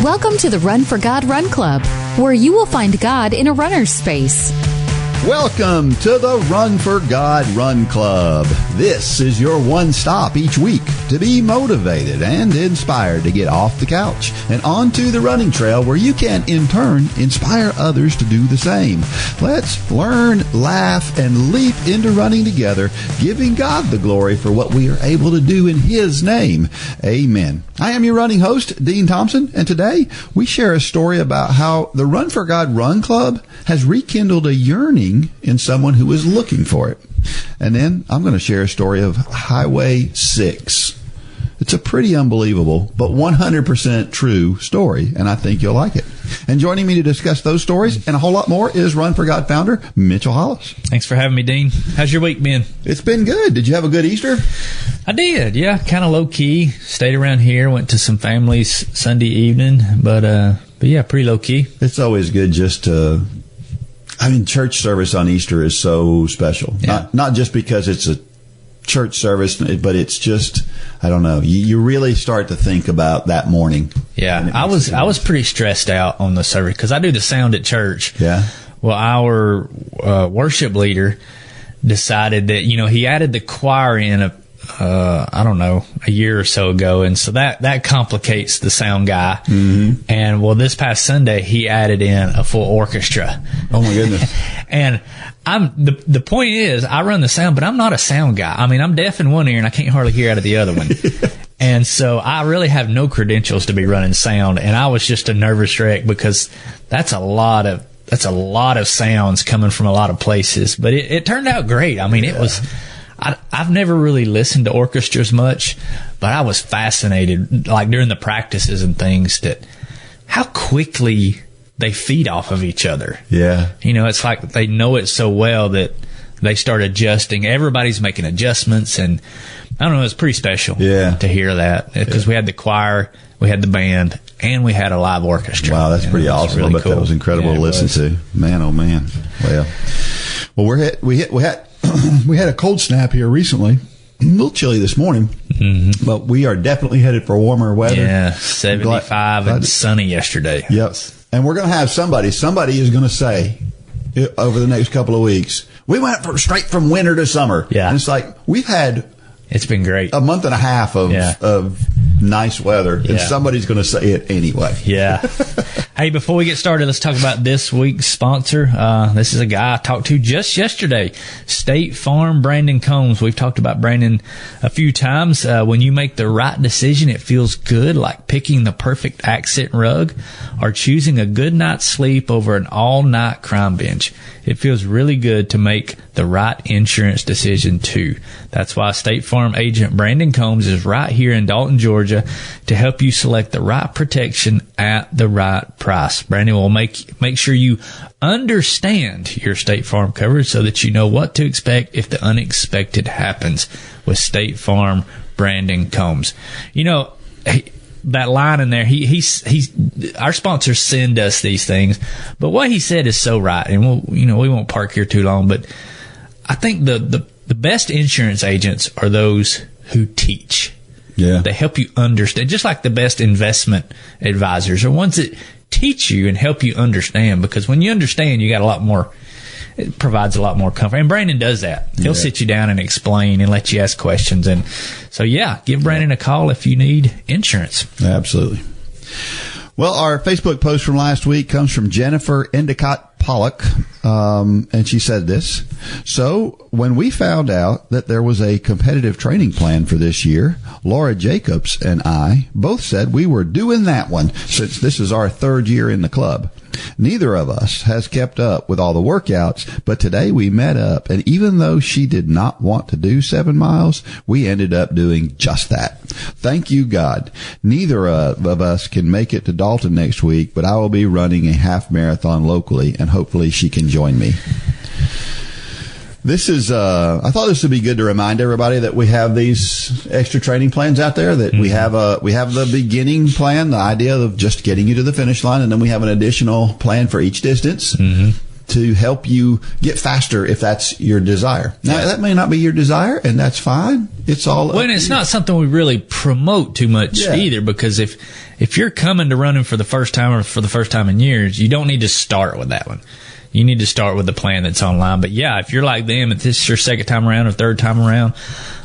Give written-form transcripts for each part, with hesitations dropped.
Welcome to the Run for God Run Club, where you will find God in a runner's space. Welcome to the Run for God Run Club. This is your one stop each week to be motivated and inspired to get off the couch and onto the running trail where you can, in turn, inspire others to do the same. Let's learn, laugh, and leap into running together, giving God the glory for what we are able to do in His name. Amen. I am your running host, Dean Thompson, and today we share a story about how the Run for God Run Club has rekindled a yearning in someone who is looking for it. And then I'm going to share a story of Highway 6. It's a pretty unbelievable, but 100% true story, and I think you'll like it. And joining me to discuss those stories and a whole lot more is Run for God founder Mitchell Hollis. Thanks for having me, Dean. How's your week been? It's been good. Did you have a good Easter? I did, yeah. Kind of low-key. Stayed around here, went to some families Sunday evening, but yeah, pretty low-key. It's always good just to... church service on Easter is so special. Yeah. Not just because it's a church service, but it's just, I don't know. You really start to think about that morning. Yeah, I was pretty stressed out on the service because I do the sound at church. Yeah. Well, our worship leader decided that, he added the choir in a year or so ago, and so that complicates the sound guy. Mm-hmm. And well, this past Sunday he added in a full orchestra. Oh my goodness! And the point is, I run the sound, but I'm not a sound guy. I'm deaf in one ear and I can't hardly hear out of the other one. And so I really have no credentials to be running sound, and I was just a nervous wreck because that's a lot of sounds coming from a lot of places. But it turned out great. It was. I've never really listened to orchestras much, but I was fascinated, like during the practices and things, that how quickly they feed off of each other. Yeah. It's like they know it so well that they start adjusting. Everybody's making adjustments, and I don't know, it's pretty special to hear that because we had the choir, we had the band, and we had a live orchestra. Wow, that's pretty awesome. Really I bet cool. That was incredible to listen to. Man, oh man. Well, we had a cold snap here recently. A little chilly this morning, but we are definitely headed for warmer weather. Yeah, 75 and sunny yesterday. Yep. And we're going to have somebody is going to say over the next couple of weeks, we went straight from winter to summer. Yeah. And it's like It's been great. A month and a half of nice weather, and somebody's going to say it anyway. Yeah. Hey, before we get started, let's talk about this week's sponsor. This is a guy I talked to just yesterday, State Farm, Brandon Combs. We've talked about Brandon a few times. When you make the right decision, it feels good, like picking the perfect accent rug or choosing a good night's sleep over an all-night crime binge. It feels really good to make the right insurance decision, too. That's why State Farm agent Brandon Combs is right here in Dalton, Georgia, to help you select the right protection at the right price. Brandon will make sure you understand your State Farm coverage so that you know what to expect if the unexpected happens with State Farm Brandon Combs. That line in there, he's our sponsors send us these things, but what he said is so right, and we won't park here too long, but I think the best insurance agents are those who teach. Yeah. They help you understand, just like the best investment advisors are ones that teach you and help you understand, because when you understand, you got a lot more, it provides a lot more comfort. And Brandon does that. He'll sit you down and explain and let you ask questions. And so, give Brandon a call if you need insurance. Absolutely. Well, our Facebook post from last week comes from Jennifer Endicott Pollock, and she said this. So, when we found out that there was a competitive training plan for this year, Laura Jacobs and I both said we were doing that one since this is our third year in the club. Neither of us has kept up with all the workouts, but today we met up, and even though she did not want to do 7 miles, we ended up doing just that. Thank you, God. Neither of us can make it to Dalton next week, but I will be running a half marathon locally, and hopefully she can join me. This is, I thought this would be good to remind everybody that we have these extra training plans out there, that we have the beginning plan, the idea of just getting you to the finish line, and then we have an additional plan for each distance. to help you get faster if that's your desire. Now, that may not be your desire, and that's fine. It's all well, and it's not something we really promote too much either, because if you're coming to running for the first time or for the first time in years, you don't need to start with that one. You need to start with the plan that's online. But yeah, if you're like them, if this is your second time around or third time around,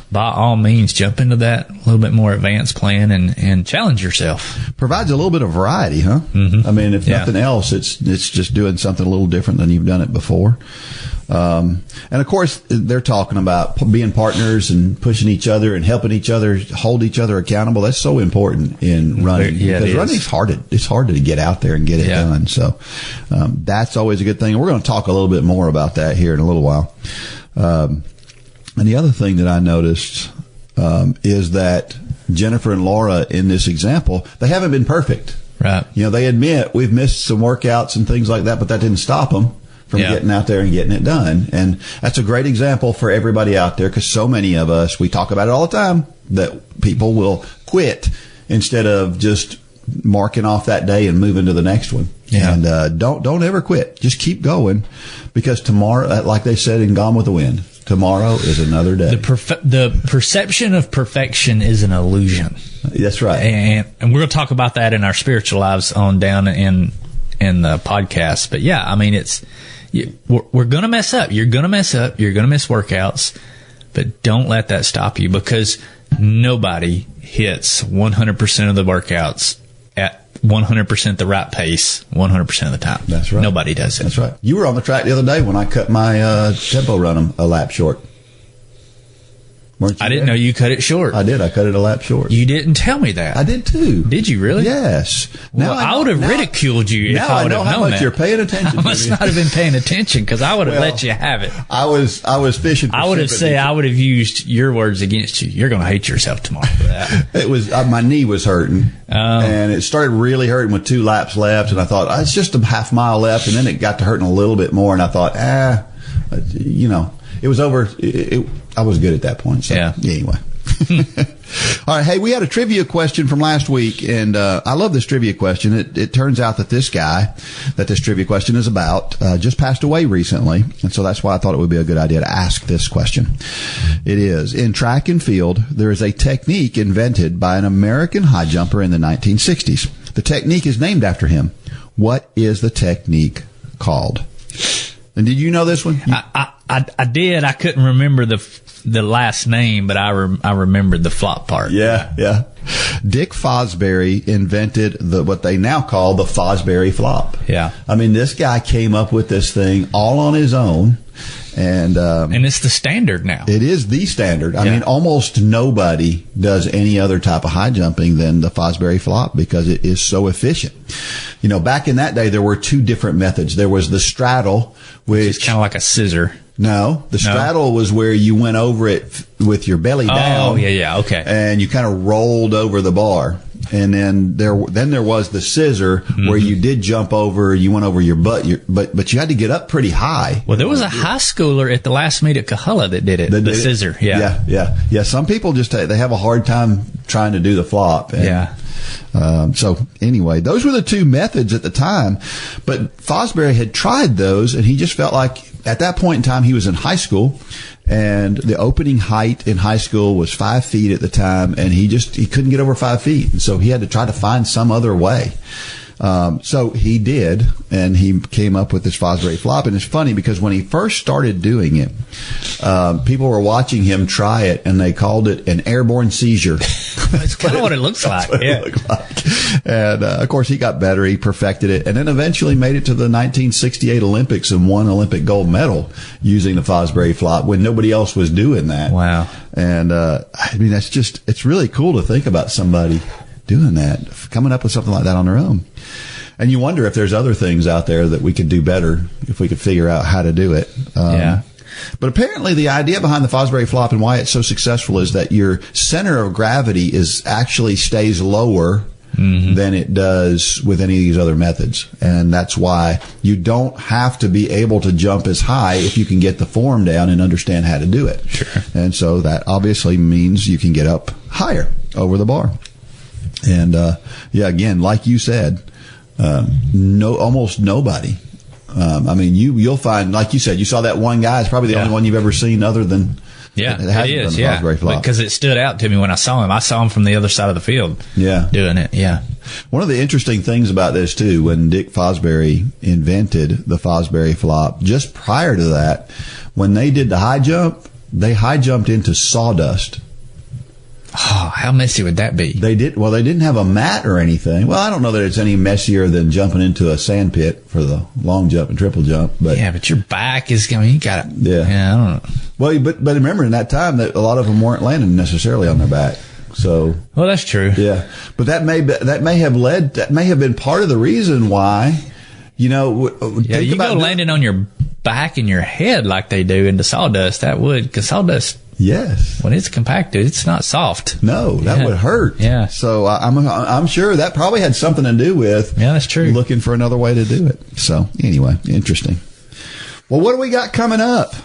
by all means, jump into that little bit more advanced plan and challenge yourself. Provides a little bit of variety, huh? Mm-hmm. I mean, if nothing else, it's just doing something a little different than you've done it before. And of course, they're talking about being partners and pushing each other and helping each other, hold each other accountable. That's so important in running, because running's hard. It's hard to get out there and get it done. So that's always a good thing. And we're going to talk a little bit more about that here in a little while. And the other thing that I noticed is that Jennifer and Laura in this example, they haven't been perfect. Right. You know, they admit we've missed some workouts and things like that, but that didn't stop them from getting out there and getting it done. And that's a great example for everybody out there, because so many of us, we talk about it all the time, that people will quit instead of just marking off that day and moving to the next one. Yeah. And don't ever quit. Just keep going, because tomorrow, like they said in Gone with the Wind, tomorrow is another day. The perception of perfection is an illusion. That's right. And we're going to talk about that in our spiritual lives on down in the podcast. But yeah, I mean, we're going to mess up. You're going to mess up. You're going to miss workouts. But don't let that stop you, because nobody hits 100% of the workouts at 100% the right pace 100% of the time. That's right. Nobody does it. That's right. You were on the track the other day when I cut my tempo run a lap short. Weren't you? I didn't know you cut it short. I did. I cut it a lap short. You didn't tell me that. I did too. Did you really? Yes. Well, I would have ridiculed you if I would have known that. Now I know how much you're paying attention. I must not have been paying attention, because I would have let you have it. I was fishing for I would have used your words against you. You're going to hate yourself tomorrow for that. It was my knee was hurting, and it started really hurting with 2 laps left, and I thought, it's just a half mile left, and then it got to hurting a little bit more, and I thought, it was over. I was good at that point. So, anyway. All right. Hey, we had a trivia question from last week, and I love this trivia question. It turns out that this guy that this trivia question is about just passed away recently, and so that's why I thought it would be a good idea to ask this question. It is, in track and field, there is a technique invented by an American high jumper in the 1960s. The technique is named after him. What is the technique called? And did you know this one? I did. I couldn't remember the last name, but I remembered the flop part. Yeah. Dick Fosbury invented what they now call the Fosbury flop. Yeah. I mean, this guy came up with this thing all on his own. And it's the standard now. It is the standard. I mean, almost nobody does any other type of high jumping than the Fosbury flop, because it is so efficient. You know, back in that day, there were 2 different methods. There was the straddle, which is kind of like a scissor. No, the straddle was where you went over it with your belly down. Oh, yeah, okay. And you kind of rolled over the bar. And then there was the scissor, where you did jump over, you went over your butt, but you had to get up pretty high. Well, there was a high schooler at the last meet at Kahala that did it. The scissor. Yeah. Some people they have a hard time trying to do the flop. And, so anyway, those were the 2 methods at the time, but Fosbury had tried those, and he just felt like at that point in time he was in high school, and the opening height in high school was 5 feet at the time, and he couldn't get over 5 feet, and so he had to try to find some other way. So he did, and he came up with this Fosbury flop. And it's funny, because when he first started doing it, people were watching him try it, and they called it an airborne seizure. That's kind of what it looks like. It looked like. And of course, he got better. He perfected it, and then eventually made it to the 1968 Olympics and won Olympic gold medal using the Fosbury flop when nobody else was doing that. Wow. And I mean, it's really cool to think about somebody doing that, coming up with something like that on their own. And you wonder if there's other things out there that we could do better if we could figure out how to do it. But apparently the idea behind the Fosbury flop and why it's so successful is that your center of gravity stays lower than it does with any of these other methods. And that's why you don't have to be able to jump as high if you can get the form down and understand how to do it. Sure. And so that obviously means you can get up higher over the bar. And again, like you said, almost nobody I mean, you'll find, like you said, you saw that one guy. It's probably the only one you've ever seen other than. Yeah, it is. Yeah, because it stood out to me when I saw him. I saw him from the other side of the field. Yeah, doing it. Yeah. One of the interesting things about this too, when Dick Fosbury invented the Fosbury flop, just prior to that, when they did the high jump, they high jumped into sawdust. Oh, how messy would that be? They didn't have a mat or anything. Well, I don't know that it's any messier than jumping into a sand pit for the long jump and triple jump. But yeah, but your back is going. You got it. Yeah, I don't know. Well, but remember in that time that a lot of them weren't landing necessarily on their back. So well, that's true. Yeah, but that may have been part of the reason why. You go landing on your back and your head like they do into sawdust. That would, because sawdust. Yes. When it's compacted, it's not soft. No, that would hurt. Yeah. So I'm sure that probably had something to do with that's true. Looking for another way to do it. So anyway, interesting. Well, what do we got coming up?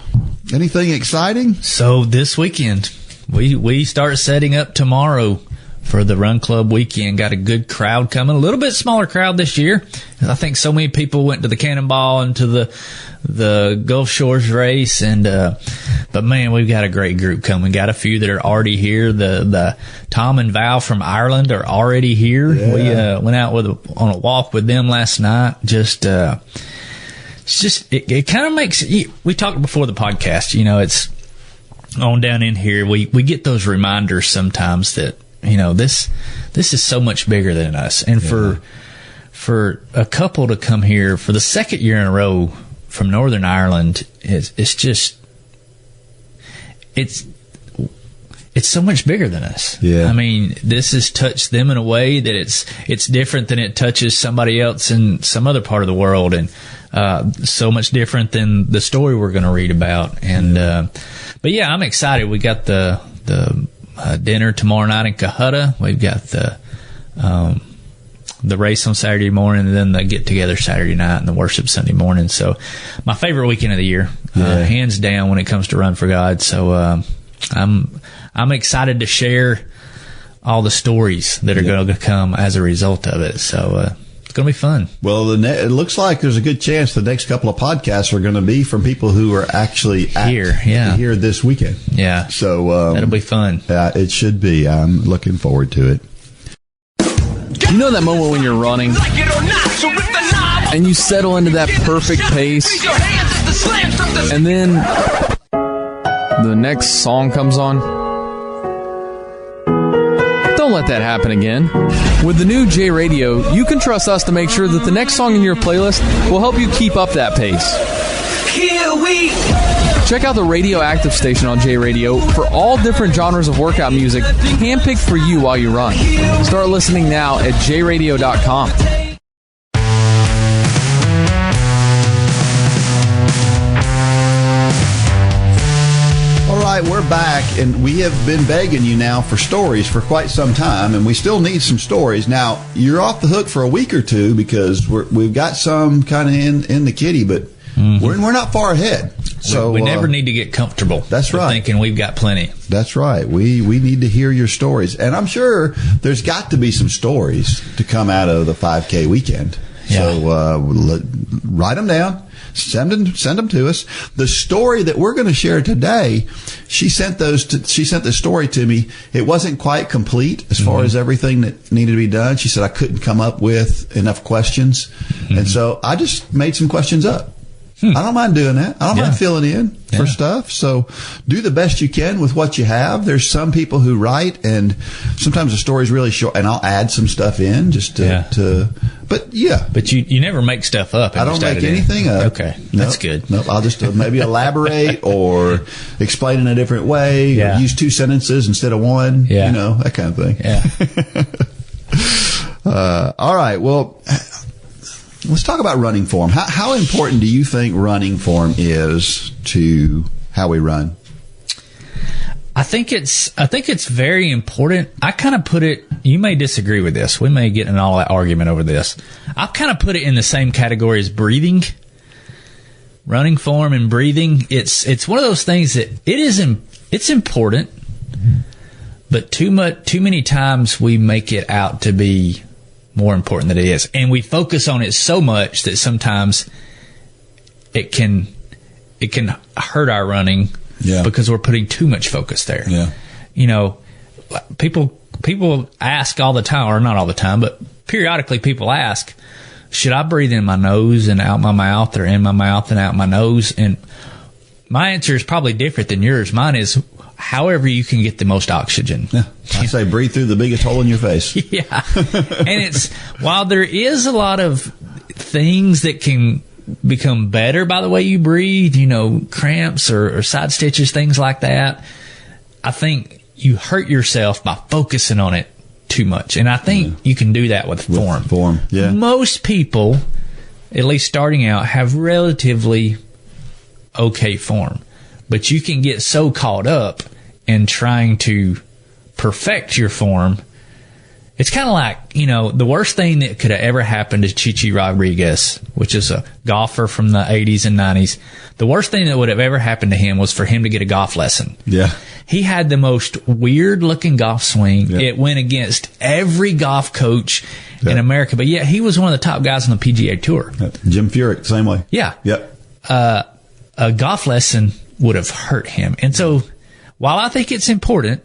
Anything exciting? So this weekend, we start setting up tomorrow for the Run Club weekend. Got a good crowd coming. A little bit smaller crowd this year. I think so many people went to the Cannonball and to the Gulf Shores race, and but man, we've got a great group coming. Got a few that are already here. The Tom and Val from Ireland are already here. Yeah. We went out on a walk with them last night. It kind of makes. We talked before the podcast. It's on down in here. We get those reminders sometimes that this is so much bigger than us, and for a couple to come here for the second year in a row from Northern Ireland, it's so much bigger than us. Yeah. I mean, this has touched them in a way that it's different than it touches somebody else in some other part of the world, and so much different than the story we're going to read about. And but yeah, I'm excited. We got the dinner tomorrow night in Cohutta. We've got the race on Saturday morning, and then the get together Saturday night and the worship Sunday morning. So my favorite weekend of the year, hands down when it comes to Run for God. So I'm excited to share all the stories that are going to come as a result of it. So it's going to be fun. Well, it looks like there's a good chance the next couple of podcasts are going to be from people who are actually here this weekend. Yeah. So that'll be fun. Yeah, it should be. I'm looking forward to it. You know that moment when you're running and you settle into that perfect pace, and then the next song comes on? Don't let that happen again. With the new J Radio, you can trust us to make sure that the next song in your playlist will help you keep up that pace. Here we Check out the Radioactive station on J Radio for all different genres of workout music handpicked for you while you run. Start listening now at jradio.com. All right, we're back, and we have been begging you now for stories for quite some time, and we still need some stories. Now, you're off the hook for a week or two because we've got some kind of in the kitty, but we're not far ahead. So we never need to get comfortable. That's right. Thinking we've got plenty. That's right. We need to hear your stories, and I'm sure there's got to be some stories to come out of the 5K weekend. Yeah. So write them down. Send them to us. The story that we're going to share today, she sent the story to me. It wasn't quite complete as far as everything that needed to be done. She said I couldn't come up with enough questions, and so I just made some questions up. I don't mind doing that. I don't mind filling in for stuff. So do the best you can with what you have. There's some people who write, and sometimes the story's really short, and I'll add some stuff in just to but yeah. But you never make stuff up. I don't make anything up. Okay. That's good. Nope. I'll just maybe elaborate or explain in a different way or use two sentences instead of one. Yeah. You know, that kind of thing. Yeah. All right. Well, let's talk about running form. How important do you think running form is to how we run? I think it's very important. I kind of put it, you may disagree with this. We may get in all that argument over this. I've kind of put it in the same category as breathing. Running form and breathing. It's one of those things that it's important, but too many times we make it out to be more important than it is. And we focus on it so much that sometimes it can hurt our running because we're putting too much focus there. Yeah. You know, people ask all the time, or not all the time, but periodically people ask, should I breathe in my nose and out my mouth, or in my mouth and out my nose? And my answer is probably different than yours. Mine is however you can get the most oxygen. Yeah. I say breathe through the biggest hole in your face. Yeah. And while there is a lot of things that can become better by the way you breathe, you know, cramps or side stitches, things like that, I think you hurt yourself by focusing on it too much. And I think you can do that with form. Yeah. Most people, at least starting out, have relatively okay form. But you can get so caught up in trying to perfect your form. It's kind of like, you know, the worst thing that could have ever happened to Chichi Rodriguez, which is a golfer from the 80s and 90s. The worst thing that would have ever happened to him was for him to get a golf lesson. Yeah. He had the most weird-looking golf swing. Yeah. It went against every golf coach in America. But, yeah, he was one of the top guys on the PGA Tour. Jim Furyk, same way. Yeah. Yep. A golf lesson would have hurt him. And so while I think it's important,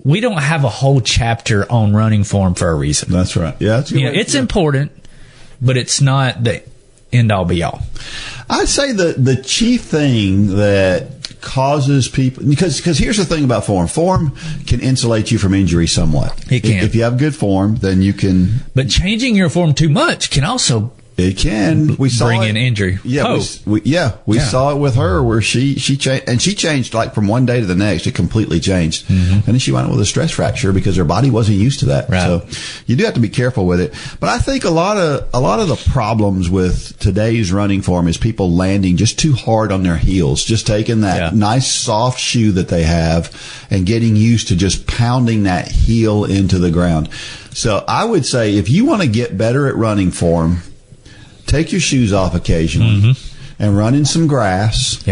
we don't have a whole chapter on running form for a reason. That's right. Yeah, that's good. You know, it's important, but it's not the end all be all. I'd say the chief thing that causes people, because here's the thing about form. Form can insulate you from injury somewhat. It can. If you have good form, then you can. But changing your form too much can also It can. We saw bring it, in injury. Yeah, we saw it with her where she changed, and she changed like from one day to the next. It completely changed, and then she went with a stress fracture because her body wasn't used to that. Right. So you do have to be careful with it. But I think a lot of the problems with today's running form is people landing just too hard on their heels, just taking that nice soft shoe that they have and getting used to just pounding that heel into the ground. So I would say if you want to get better at running form, take your shoes off occasionally and run in some grass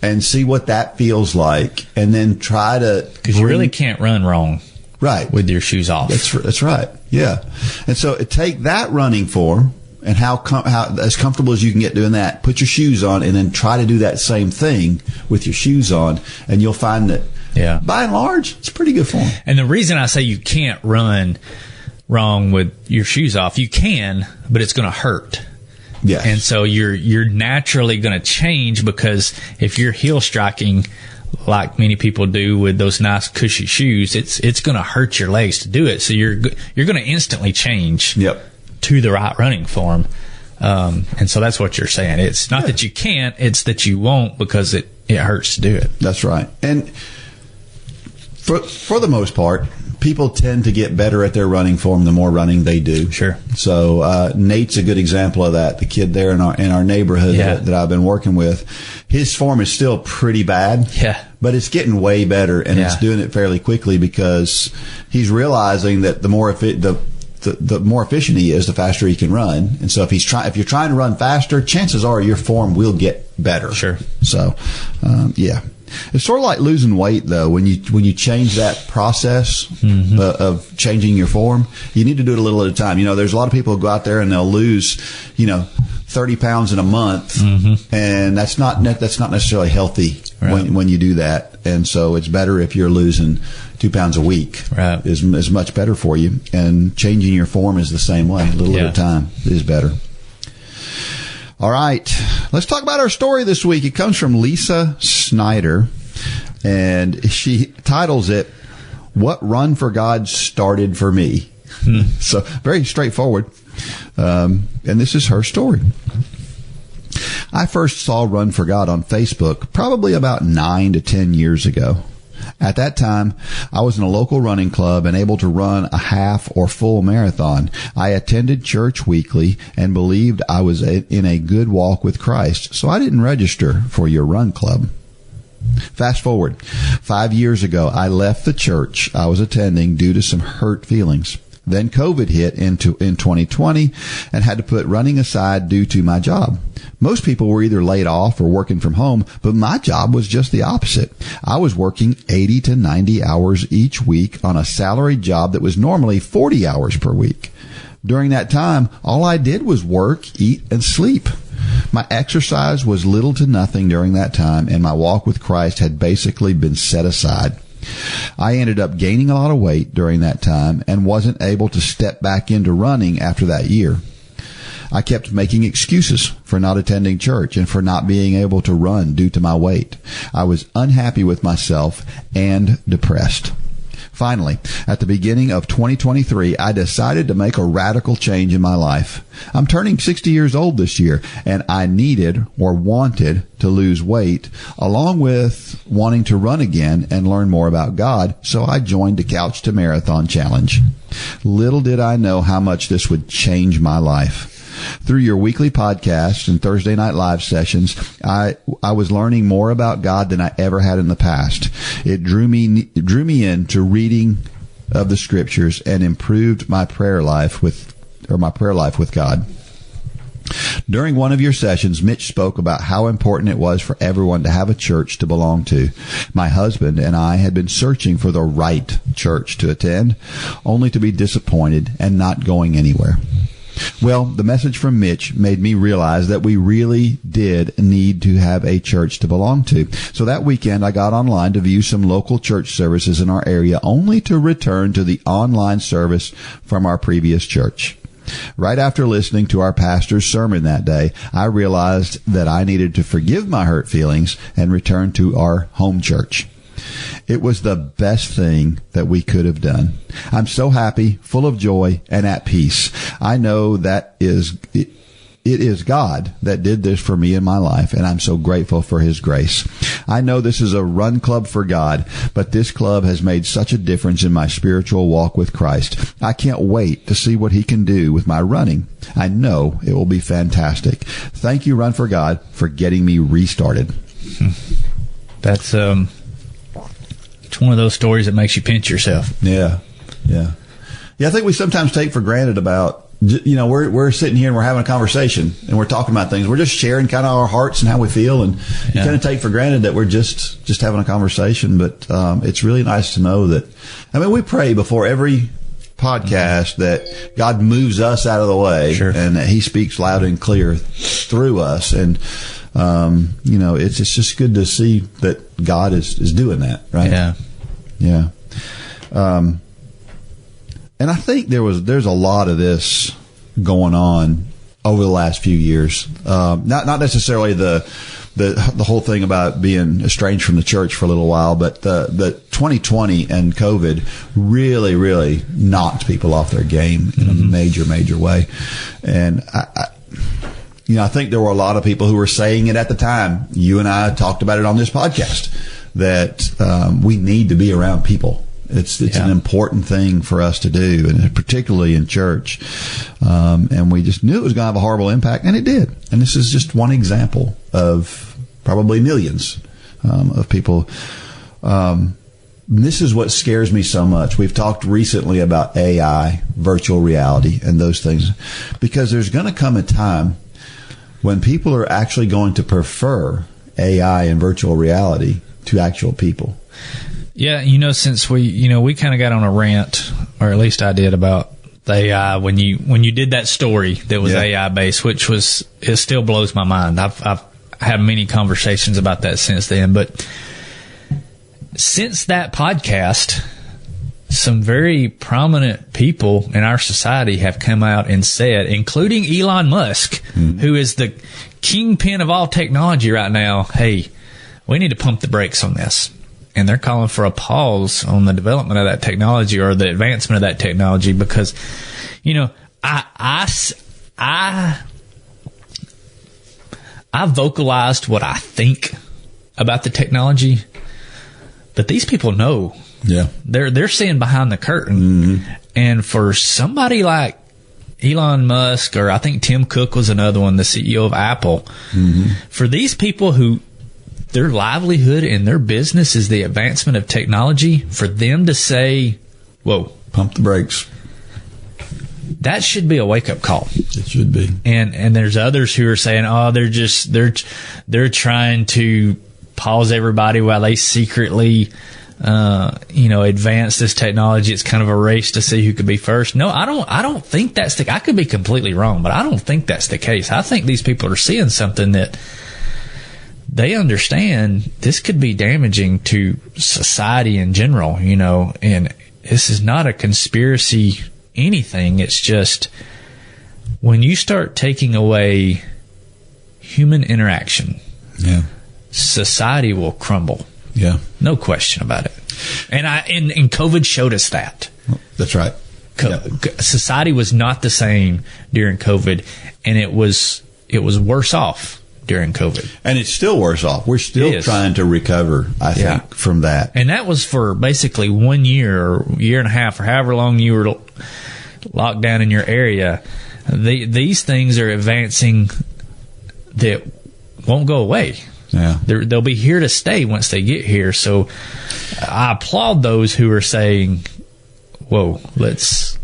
and see what that feels like. And then try to... Because you really can't run wrong with your shoes off. That's right. Yeah. And so take that running form and how as comfortable as you can get doing that, put your shoes on and then try to do that same thing with your shoes on. And you'll find that by and large, it's pretty good form. And the reason I say you can't run wrong with your shoes off, you can, but it's going to hurt. Yeah. And so you're naturally going to change, because if you're heel striking like many people do with those nice cushy shoes, it's going to hurt your legs to do it. So you're going to instantly change to the right running form. And so that's what you're saying. It's not that you can't, it's that you won't, because it hurts to do it. That's right. And for the most part, people tend to get better at their running form the more running they do. Sure. So Nate's a good example of that. The kid there in our neighborhood that I've been working with, his form is still pretty bad. Yeah. But it's getting way better, and it's doing it fairly quickly because he's realizing that the more efficient he is, the faster he can run. And so if you're trying to run faster, chances are your form will get better. Sure. So, it's sort of like losing weight, though. When you change that process of changing your form, you need to do it a little at a time. You know, there's a lot of people who go out there and they'll lose, 30 pounds in a month, and that's not necessarily healthy when you do that. And so it's better if you're losing 2 pounds a week. Right. is much better for you. And changing your form is the same way. A little at a time is better. All right, let's talk about our story this week. It comes from Lisa Snider, and she titles it, "What Run for God Started for Me." So very straightforward. And this is her story. I first saw Run for God on Facebook probably about 9 to 10 years ago. At that time, I was in a local running club and able to run a half or full marathon. I attended church weekly and believed I was in a good walk with Christ, so I didn't register for your run club. Fast forward, 5 years ago, I left the church I was attending due to some hurt feelings. Then COVID hit in 2020 and had to put running aside due to my job. Most people were either laid off or working from home, but my job was just the opposite. I was working 80 to 90 hours each week on a salaried job that was normally 40 hours per week. During that time, all I did was work, eat, and sleep. My exercise was little to nothing during that time, and my walk with Christ had basically been set aside. I ended up gaining a lot of weight during that time and wasn't able to step back into running after that year. I kept making excuses for not attending church and for not being able to run due to my weight. I was unhappy with myself and depressed. Finally, at the beginning of 2023, I decided to make a radical change in my life. I'm turning 60 years old this year, and I needed or wanted to lose weight, along with wanting to run again and learn more about God, so I joined the Couch to Marathon Challenge. Little did I know how much this would change my life. Through your weekly podcasts and Thursday night live sessions, I was learning more about God than I ever had in the past. It drew me into reading of the scriptures and improved my prayer life with God. During one of your sessions, Mitch spoke about how important it was for everyone to have a church to belong to. My husband and I had been searching for the right church to attend, only to be disappointed and not going anywhere. Well, the message from Mitch made me realize that we really did need to have a church to belong to. So that weekend, I got online to view some local church services in our area, only to return to the online service from our previous church. Right after listening to our pastor's sermon that day, I realized that I needed to forgive my hurt feelings and return to our home church. It was the best thing that we could have done. I'm so happy, full of joy, and at peace. I know that it is God that did this for me in my life, and I'm so grateful for His grace. I know this is a run club for God, but this club has made such a difference in my spiritual walk with Christ. I can't wait to see what He can do with my running. I know it will be fantastic. Thank you, Run for God, for getting me restarted. That's it's one of those stories that makes you pinch yourself. Yeah. I think we sometimes take for granted about, we're sitting here and we're having a conversation and we're talking about things. We're just sharing kind of our hearts and how we feel, and you kind of take for granted that we're just having a conversation. But it's really nice to know that. I mean, we pray before every podcast that God moves us out of the way, and that He speaks loud and clear through us. And it's just good to see that God is doing that, right? Yeah. And I think there's a lot of this going on over the last few years. Not necessarily the whole thing about being estranged from the church for a little while, but the 2020 and COVID really, really knocked people off their game in a major way. And I think there were a lot of people who were saying it at the time. You and I talked about it on this podcast, that we need to be around people. It's an important thing for us to do, and particularly in church. And we just knew it was going to have a horrible impact, and it did. And this is just one example of probably millions of people. This is what scares me so much. We've talked recently about AI, virtual reality, and those things, because there's going to come a time when people are actually going to prefer AI and virtual reality to actual people. Yeah, since we kind of got on a rant, or at least I did, about the AI when you did that story that was AI based, which it still blows my mind. I've had many conversations about that since then, but since that podcast, some very prominent people in our society have come out and said, including Elon Musk, who is the kingpin of all technology right now, hey, we need to pump the brakes on this. And they're calling for a pause on the development of that technology, or the advancement of that technology, because, I vocalized what I think about the technology, but these people know. Yeah. They're seeing behind the curtain. And for somebody like Elon Musk, or I think Tim Cook was another one, the CEO of Apple, for these people who their livelihood and their business is the advancement of technology, for them to say, whoa, pump the brakes, that should be a wake-up call. It should be. And there's others who are saying, they're trying to pause everybody while they secretly advance this technology. It's kind of a race to see who could be first. No, I don't think that's I could be completely wrong, but I don't think that's the case. I think these people are seeing something that they understand this could be damaging to society in general, and this is not a conspiracy anything. It's just when you start taking away human interaction, society will crumble. Yeah. No question about it. And COVID showed us that. That's right. Society was not the same during COVID, and it was worse off during COVID. And it's still worse off. We're still trying to recover, I think, from that. And that was for basically 1 year or year and a half or however long you were locked down in your area. These things are advancing that won't go away. Yeah. They'll be here to stay once they get here. So I applaud those who are saying, whoa, let's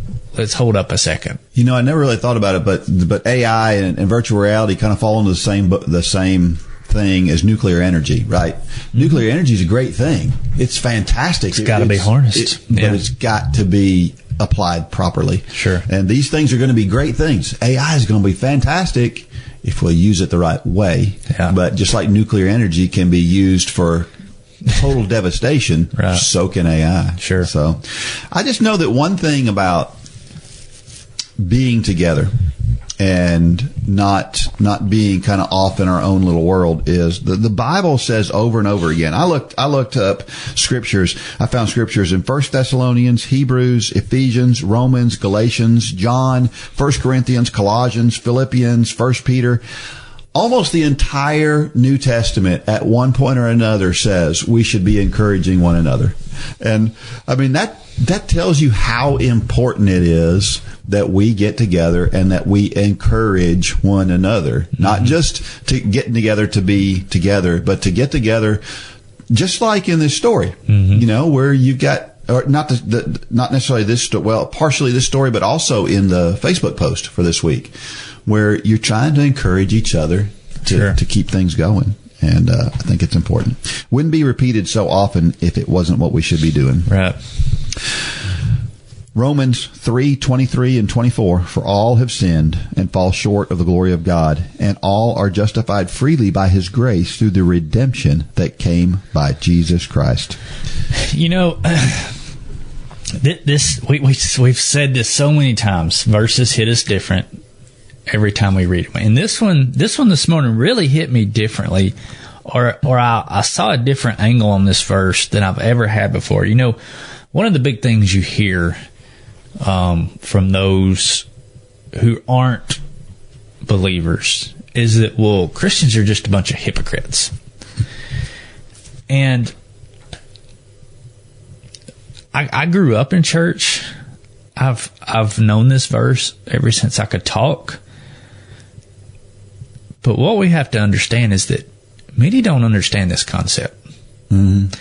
hold up a second. I never really thought about it, but AI and virtual reality kind of fall into the same thing as nuclear energy, right? Mm-hmm. Nuclear energy is a great thing. It's fantastic. It's got to be harnessed. But it's got to be applied properly. Sure. And these things are going to be great things. AI is going to be fantastic if we use it the right way. Yeah. But just like nuclear energy can be used for total devastation, right, so can AI. Sure. So I just know that one thing about being together and not being kind of off in our own little world is the Bible says over and over again. I looked up scriptures. I found scriptures in 1 Thessalonians, Hebrews, Ephesians, Romans, Galatians, John, 1 Corinthians, Colossians, Philippians, 1 Peter. Almost the entire New Testament at one point or another says we should be encouraging one another. And I mean, that tells you how important it is that we get together and that we encourage one another. Mm-hmm. Not just to get together to be together, but to get together just like in this story, mm-hmm, where you've got, or not necessarily this, partially this story, but also in the Facebook post for this week, where you're trying to encourage each other to keep things going. And I think it's important. Wouldn't be repeated so often if it wasn't what we should be doing. Right. Romans 3:23 and 24, for all have sinned and fall short of the glory of God, and all are justified freely by His grace through the redemption that came by Jesus Christ. We've said this so many times. Verses hit us different every time we read them. And this one this morning really hit me differently, or I saw a different angle on this verse than I've ever had before. One of the big things you hear from those who aren't believers is that, well, Christians are just a bunch of hypocrites. And I grew up in church. I've known this verse ever since I could talk. But what we have to understand is that many don't understand this concept. Mm-hmm.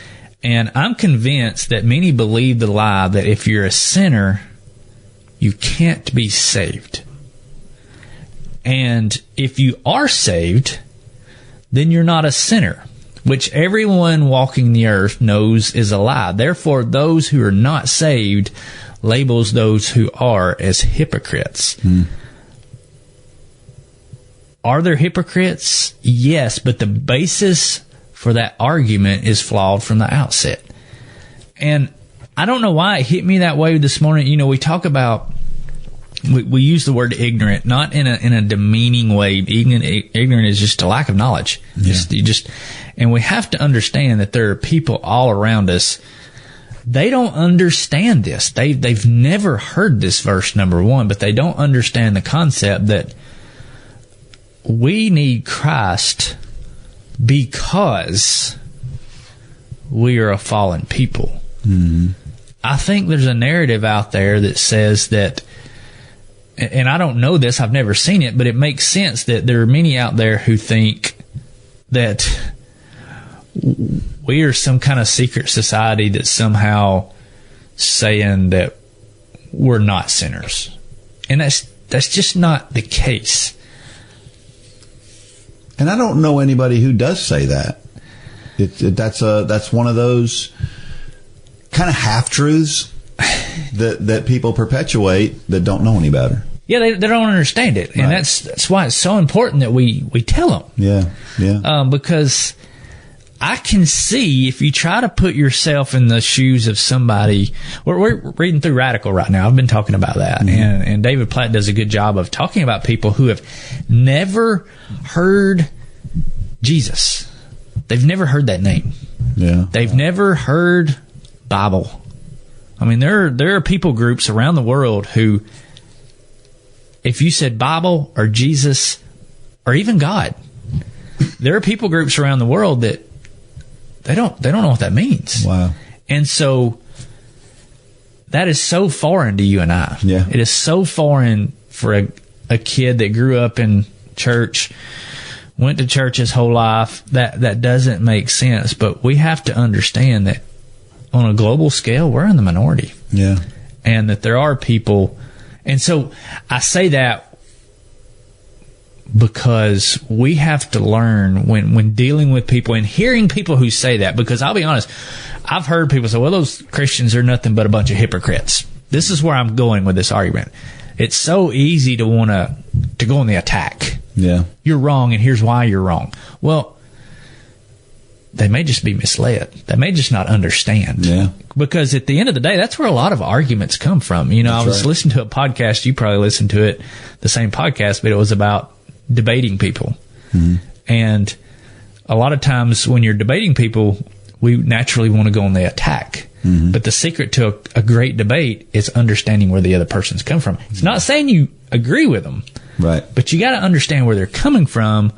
And I'm convinced that many believe the lie that if you're a sinner, you can't be saved. And if you are saved, then you're not a sinner, which everyone walking the earth knows is a lie. Therefore, those who are not saved labels those who are as hypocrites. Mm. Are there hypocrites? Yes, but the basis for that argument is flawed from the outset. And I don't know why it hit me that way this morning. We talk about, we use the word ignorant, not in a demeaning way. Ignorant is just a lack of knowledge. Yeah. And we have to understand that there are people all around us. They don't understand this. They've never heard this verse, number one, but they don't understand the concept that we need Christ because we are a fallen people. Mm-hmm. I think there's a narrative out there that says that, and I don't know this, I've never seen it, but it makes sense that there are many out there who think that we are some kind of secret society that's somehow saying that we're not sinners. And that's just not the case. And I don't know anybody who does say that. That's one of those kind of half-truths that people perpetuate that don't know any better. Yeah, they don't understand it. And that's why it's so important that we tell them. Yeah. Because I can see if you try to put yourself in the shoes of somebody. We're reading through Radical right now. I've been talking about that. And David Platt does a good job of talking about people who have never heard Jesus. They've never heard that name. Yeah. They've never heard Bible. I mean, there are people groups around the world who, if you said Bible or Jesus or even God, there are people groups around the world that they don't know what that means. Wow. And so that is so foreign to you and I. Yeah. It is so foreign for a kid that grew up in church, went to church his whole life. That doesn't make sense. But we have to understand that on a global scale, we're in the minority. Yeah. And that there are people. And so I say that because we have to learn when dealing with people and hearing people who say that, because I'll be honest, I've heard people say, well, those Christians are nothing but a bunch of hypocrites. This is where I'm going with this argument. It's so easy to want to go on the attack. Yeah. You're wrong, and here's why you're wrong. Well, they may just be misled. They may just not understand. Yeah. Because at the end of the day, that's where a lot of arguments come from. You know, I was listening to a podcast. You probably listened to it, the same podcast, but it was about debating people. Mm-hmm. And a lot of times when you're debating people, we naturally want to go on the attack. Mm-hmm. But the secret to a great debate is understanding where the other person's come from. It's not saying you agree with them. Right. But you got to understand where they're coming from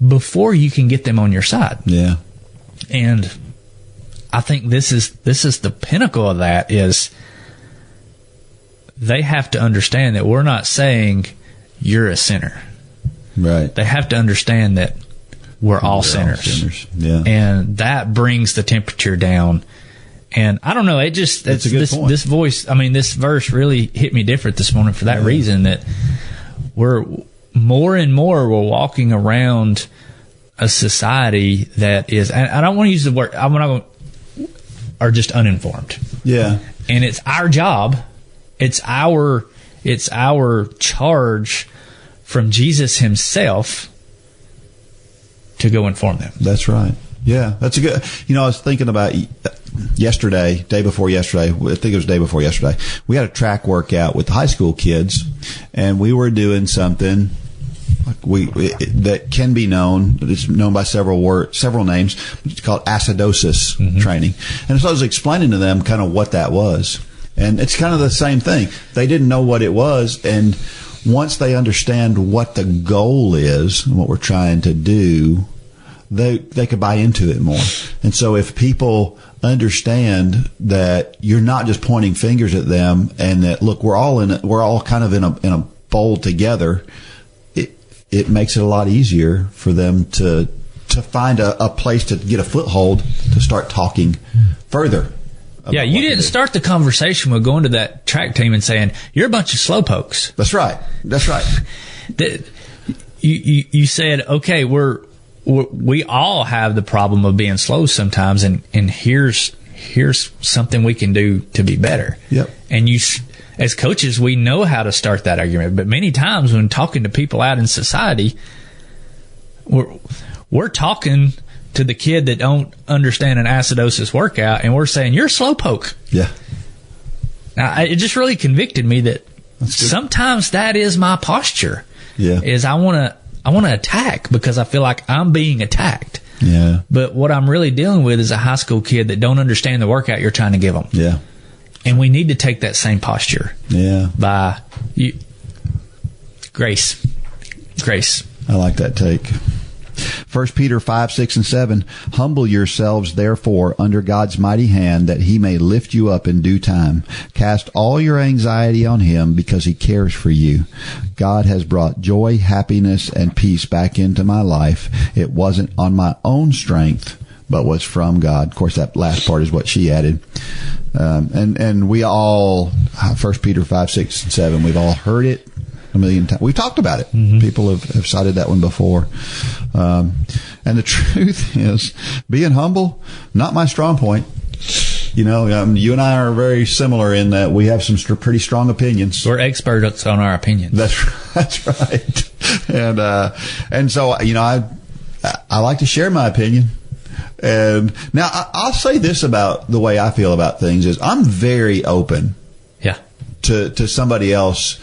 before you can get them on your side. Yeah. And I think this is the pinnacle of that is they have to understand that we're not saying you're a sinner. Right. They have to understand that we're all sinners. Yeah. And that brings the temperature down. And I don't know, it's a good point. This verse really hit me different this morning for that reason, that we're more and more we're walking around a society that is, and I don't want to use the word, I'm not going, are just uninformed. Yeah. And it's our job, it's our charge from Jesus himself to go inform them. That's right. Yeah, that's a good, I was thinking about day before yesterday, we had a track workout with the high school kids, and we were doing something that can be known, it's known by several names, it's called acidosis training. And so I was explaining to them kind of what that was. And it's kind of the same thing. They didn't know what it was, and once they understand what the goal is and what we're trying to do, they could buy into it more. And so if people understand that you're not just pointing fingers at them, and that, look, we're all kind of in a bowl together, it makes it a lot easier for them to find a place to get a foothold to start talking further. Yeah, you didn't start the conversation with going to that track team and saying, you're a bunch of slowpokes. That's right. You said, okay, we all have the problem of being slow sometimes, and here's something we can do to be better. Yep. And as coaches, we know how to start that argument, but many times when talking to people out in society, we're talking to the kid that don't understand an acidosis workout, and we're saying, you're a slowpoke. Yeah. Now, it just really convicted me that sometimes that is my posture. Yeah. Is I want to attack because I feel like I'm being attacked. Yeah. But what I'm really dealing with is a high school kid that don't understand the workout you're trying to give them. Yeah. And we need to take that same posture. Yeah. By grace. I like that take. 1 Peter 5, 6, and 7, humble yourselves, therefore, under God's mighty hand, that he may lift you up in due time. Cast all your anxiety on him, because he cares for you. God has brought joy, happiness, and peace back into my life. It wasn't on my own strength, but was from God. Of course, that last part is what she added. And we all, 1 Peter 5, 6, and 7, we've all heard it a million times. We've talked about it. Mm-hmm. People have cited that one before. And the truth is, being humble, not my strong point. You and I are very similar in that we have some pretty strong opinions. We're experts on our opinions. That's right. And so, I like to share my opinion. And now I'll say this about the way I feel about things is I'm very open. Yeah. To somebody else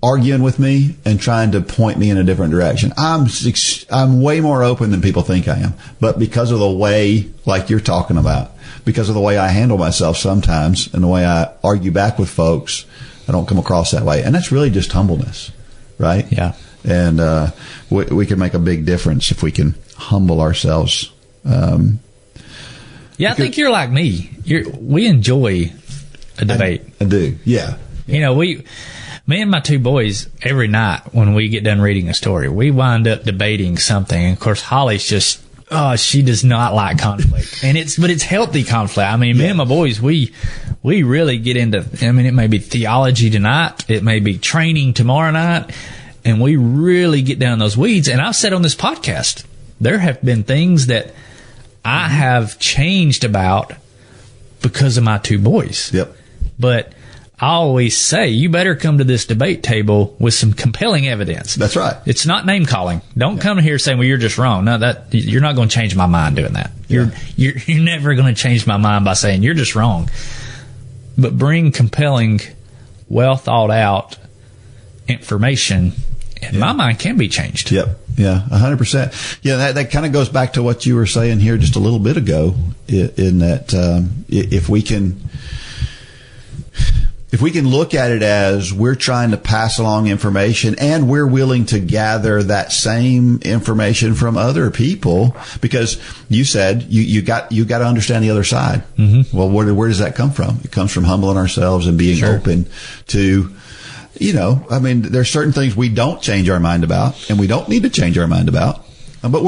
arguing with me and trying to point me in a different direction. I'm way more open than people think I am. But because of the way, like you're talking about, because of the way I handle myself sometimes and the way I argue back with folks, I don't come across that way. And that's really just humbleness, right? Yeah. And we can make a big difference if we can humble ourselves. I think you're like me. We enjoy a debate. I do, yeah. Me and my two boys, every night when we get done reading a story, we wind up debating something. And of course, Holly's just, she does not like conflict. But it's healthy conflict. I mean, me and my boys, we really get into, it may be theology tonight. It may be training tomorrow night. And we really get down those weeds. And I've said on this podcast, there have been things that I have changed about because of my two boys. Yep. But I always say, you better come to this debate table with some compelling evidence. That's right. It's not name calling. Don't come here saying, well, you're just wrong. No, you're not going to change my mind doing that. You're never going to change my mind by saying you're just wrong. But bring compelling, well thought out information, and my mind can be changed. Yep. Yeah, 100%. Yeah, that kind of goes back to what you were saying here just a little bit ago, in that if we can look at it as we're trying to pass along information and we're willing to gather that same information from other people, because you said you got to understand the other side. Mm-hmm. Well, where does that come from? It comes from humbling ourselves and being open to, there's certain things we don't change our mind about and we don't need to change our mind about, but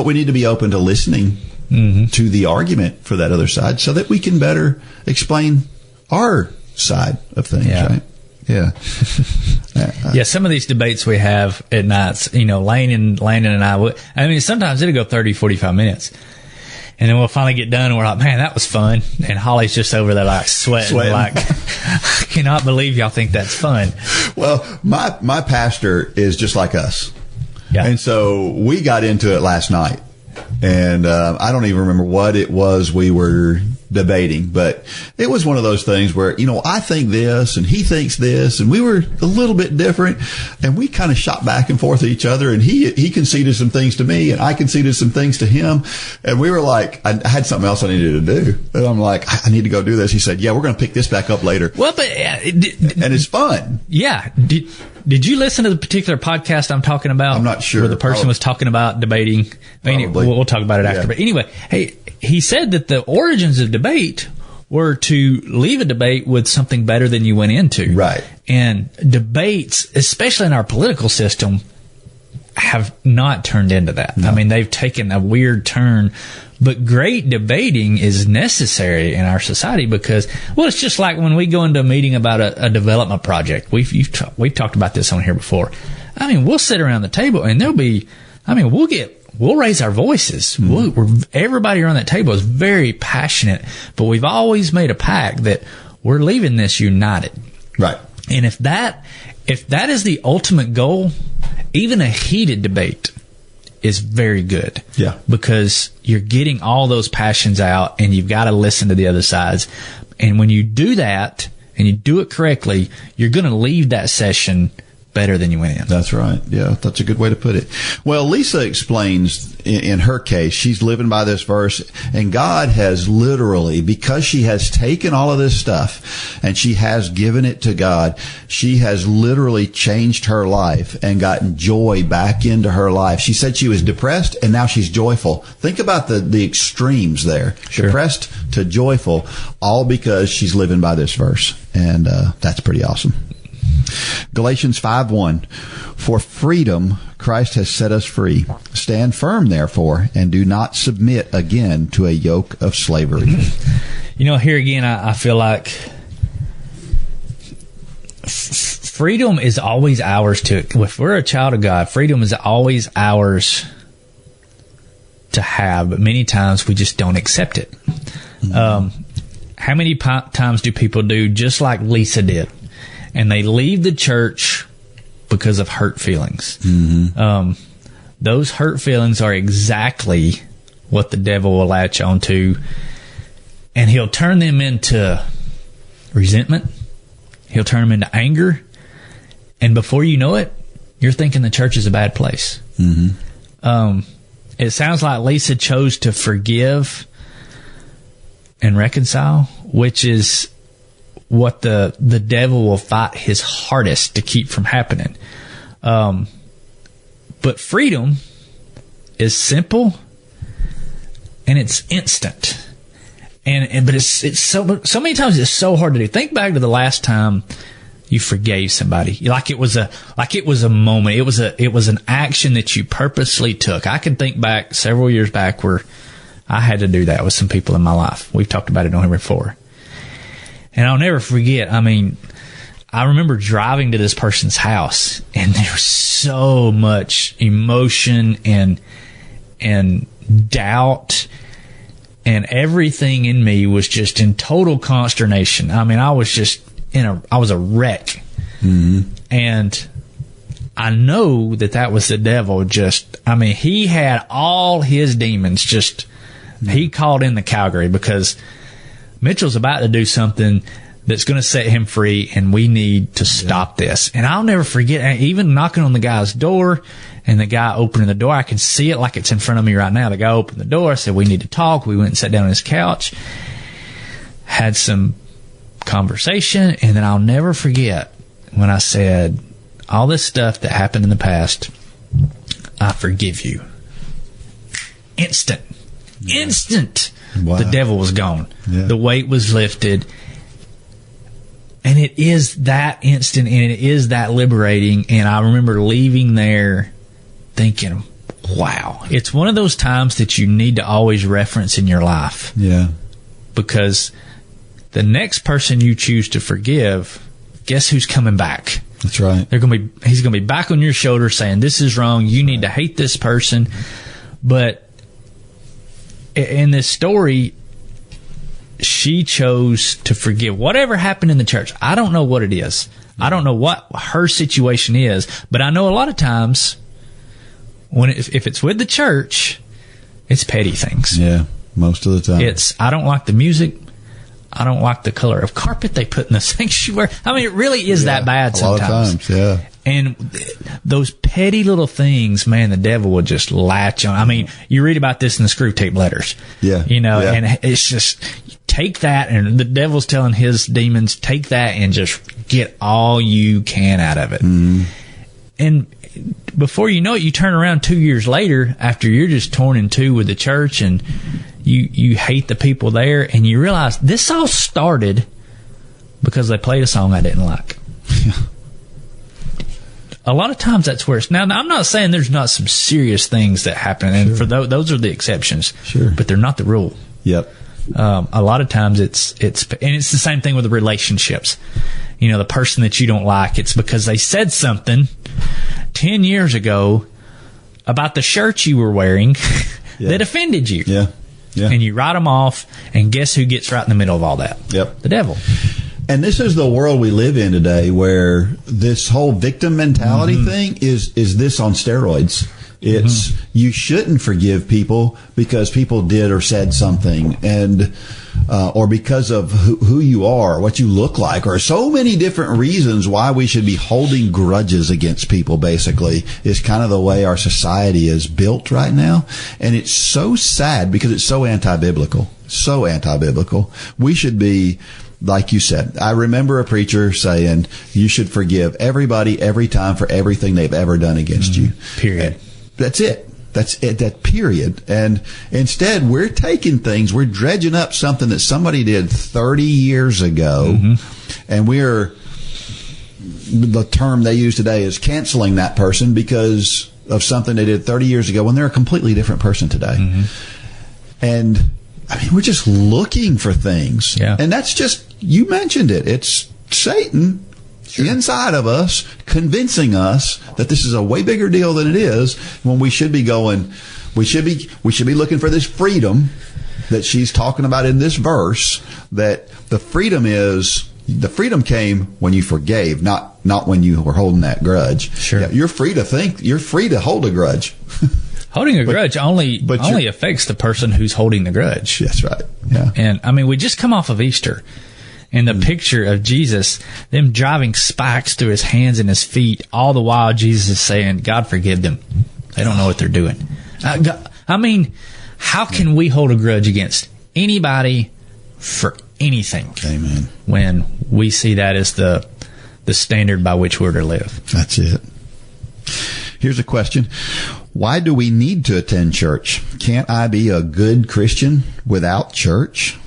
we need to be open to listening to the argument for that other side so that we can better explain our side of things, right? Yeah. Some of these debates we have at nights, Landon and I, sometimes it'll go 30, 45 minutes. And then we'll finally get done and we're like, man, that was fun. And Holly's just over there like sweating. Like, I cannot believe y'all think that's fun. Well, my pastor is just like us. Yeah. And so we got into it last night. And I don't even remember what it was we were debating, but it was one of those things where, I think this and he thinks this, and we were a little bit different, and we kind of shot back and forth at each other, and he conceded some things to me and I conceded some things to him, and we were like, I had something else I needed to do, and I'm like, I need to go do this. He said, yeah, we're going to pick this back up later. Well, but and it's fun. Yeah. Did you listen to the particular podcast I'm talking about? I'm not sure. Where the person was talking about debating. We'll talk about it after. Yeah. But anyway, hey, he said that the origins of debate were to leave a debate with something better than you went into. Right. And debates, especially in our political system, have not turned into that. No. They've taken a weird turn. But great debating is necessary in our society because, it's just like when we go into a meeting about a development project. We've talked about this on here before. We'll sit around the table and there'll be, we'll raise our voices. Everybody around that table is very passionate, but we've always made a pact that we're leaving this united. Right. And if that is the ultimate goal, even a heated debate is very good. Yeah. Because you're getting all those passions out and you've got to listen to the other sides. And when you do that and you do it correctly, you're going to leave that session better than you went in. That's right. Yeah, that's a good way to put it. Well, Lisa explains in her case, she's living by this verse, and God has literally, because she has taken all of this stuff and she has given it to God, she has literally changed her life and gotten joy back into her life. She said she was depressed and now she's joyful. Think about the extremes there. Sure. Depressed to joyful, all because she's living by this verse. And that's pretty awesome. Galatians 5:1, for freedom Christ has set us free. Stand firm, therefore, and do not submit again to a yoke of slavery. Here again, I feel like freedom is always ours if we're a child of God, freedom is always ours to have, but many times we just don't accept it. how many times do people do just like Lisa did, and they leave the church because of hurt feelings? Mm-hmm. Those hurt feelings are exactly what the devil will latch onto, and he'll turn them into resentment. He'll turn them into anger, and before you know it, you're thinking the church is a bad place. Mm-hmm. It sounds like Lisa chose to forgive and reconcile, which is what the devil will fight his hardest to keep from happening. But freedom is simple and it's instant. But it's so many times it's so hard to do. Think back to the last time you forgave somebody, like it was a moment. It was an action that you purposely took. I can think back several years back where I had to do that with some people in my life. We've talked about it on here before, and I'll never forget. I mean, I remember driving to this person's house, and there was so much emotion and doubt. And everything in me was just in total consternation. I mean, I was a wreck. Mm-hmm. And I know that was the devil he had all his demons he called in the Calgary because Mitchell's about to do something that's going to set him free, and we need to stop this. And I'll never forget, even knocking on the guy's door, and the guy opening the door, I can see it like it's in front of me right now. The guy opened the door, said, "We need to talk." We went and sat down on his couch, had some conversation, and then I'll never forget when I said, "All this stuff that happened in the past, I forgive you." Instant. Wow. The devil was gone. Yeah. The weight was lifted. And it is that instant, and it is that liberating. And I remember leaving there thinking, wow, it's one of those times that you need to always reference in your life. Yeah. Because the next person you choose to forgive, guess who's coming back? That's right. He's going to be back on your shoulder saying, this is wrong. You need to hate this person. But in this story, she chose to forgive whatever happened in the church. I don't know what it is. I don't know what her situation is, but I know a lot of times if it's with the church, it's petty things. Yeah, most of the time. I don't like the music. I don't like the color of carpet they put in the sanctuary. I mean, it really is that bad sometimes. A lot of times, yeah. And those petty little things, man, the devil will just latch on. I mean, you read about this in the Screw Tape Letters. Yeah. And it's just, take that, and the devil's telling his demons, take that and just get all you can out of it. Mm-hmm. And before you know it, you turn around 2 years later after you're just torn in two with the church, and you hate the people there, and you realize this all started because they played a song I didn't like. A lot of times that's where it's... Now, I'm not saying there's not some serious things that happen, and for those are the exceptions. Sure. But they're not the rule. Yep. A lot of times it's the same thing with the relationships. You know, the person that you don't like, it's because they said something 10 years ago about the shirt you were wearing that offended you. Yeah. Yeah. And you write them off, and guess who gets right in the middle of all that? Yep. The devil. And this is the world we live in today, where this whole victim mentality thing is this on steroids. It's you shouldn't forgive people because people did or said something, and or because of who you are, what you look like, or so many different reasons why we should be holding grudges against people, basically, is kind of the way our society is built right now. And it's so sad because it's so anti-biblical. So anti-biblical. We should be... Like you said, I remember a preacher saying you should forgive everybody every time for everything they've ever done against you. Period. And that's it. That's it. That period. And instead, we're taking things, we're dredging up something that somebody did 30 years ago, and the term they use today is canceling that person because of something they did 30 years ago when they're a completely different person today. And I mean, we're just looking for things. Yeah. And that's just, you mentioned it. It's Satan inside of us convincing us that this is a way bigger deal than it is, when we should be going, we should be looking for this freedom that she's talking about in this verse, that the freedom came when you forgave, not when you were holding that grudge. Sure. Yeah, you're free to hold a grudge. Holding a grudge only affects the person who's holding the grudge. That's right. Yeah. And I mean, we just come off of Easter, and the picture of Jesus, them driving spikes through his hands and his feet, all the while Jesus is saying, God forgive them. They don't know what they're doing. I mean, how can we hold a grudge against anybody for anything? Amen. When we see that as the standard by which we're to live. That's it. Here's a question. Why do we need to attend church? Can't I be a good Christian without church?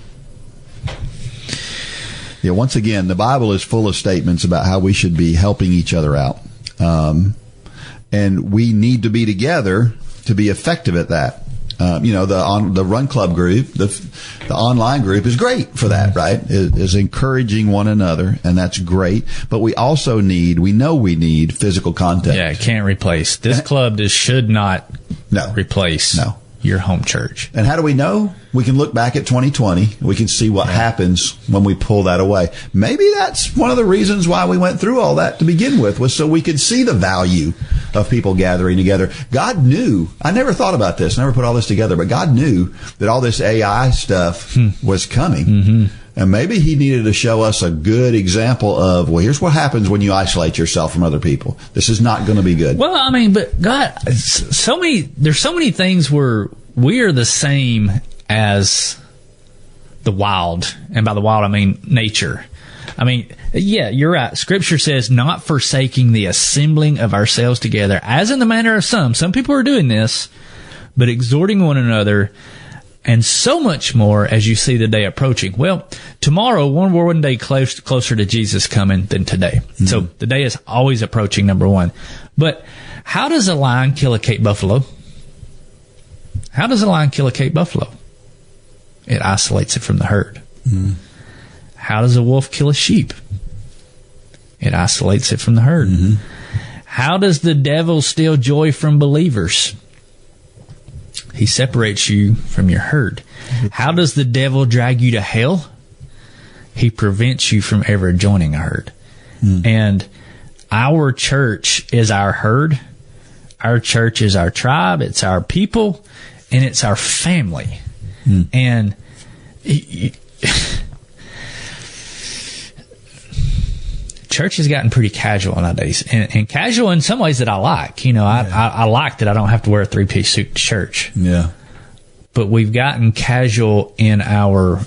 Yeah, once again, the Bible is full of statements about how we should be helping each other out. And we need to be together to be effective at that. The Run Club group, the online group is great for that, right? Is encouraging one another, and that's great. But we also need physical contact. Yeah, it can't replace. This club should not replace your home church. And how do we know? We can look back at 2020. We can see what happens when we pull that away. Maybe that's one of the reasons why we went through all that to begin with, was so we could see the value of people gathering together. God knew. I never thought about this, never put all this together, but God knew that all this AI stuff was coming. Mm-hmm. And maybe he needed to show us a good example of, well, here's what happens when you isolate yourself from other people. This is not going to be good. Well, I mean, but God, there's so many things where we are the same as the wild. And by the wild, I mean nature. I mean, yeah, you're right. Scripture says, not forsaking the assembling of ourselves together, as in the manner of some. Some people are doing this, but exhorting one another, and so much more as you see the day approaching. Well, tomorrow, we're one day closer to Jesus coming than today. Mm-hmm. So the day is always approaching, number one. But how does a lion kill a Cape buffalo? How does a lion kill a Cape buffalo? It isolates it from the herd. Mm-hmm. How does a wolf kill a sheep? It isolates it from the herd. Mm-hmm. How does the devil steal joy from believers? He separates you from your herd. How does the devil drag you to hell? He prevents you from ever joining a herd. Mm. And our church is our herd. Our church is our tribe. It's our people. And it's our family. Mm. And church has gotten pretty casual nowadays, and casual in some ways that I like. I like that I don't have to wear a 3-piece suit to church. Yeah. But we've gotten casual in our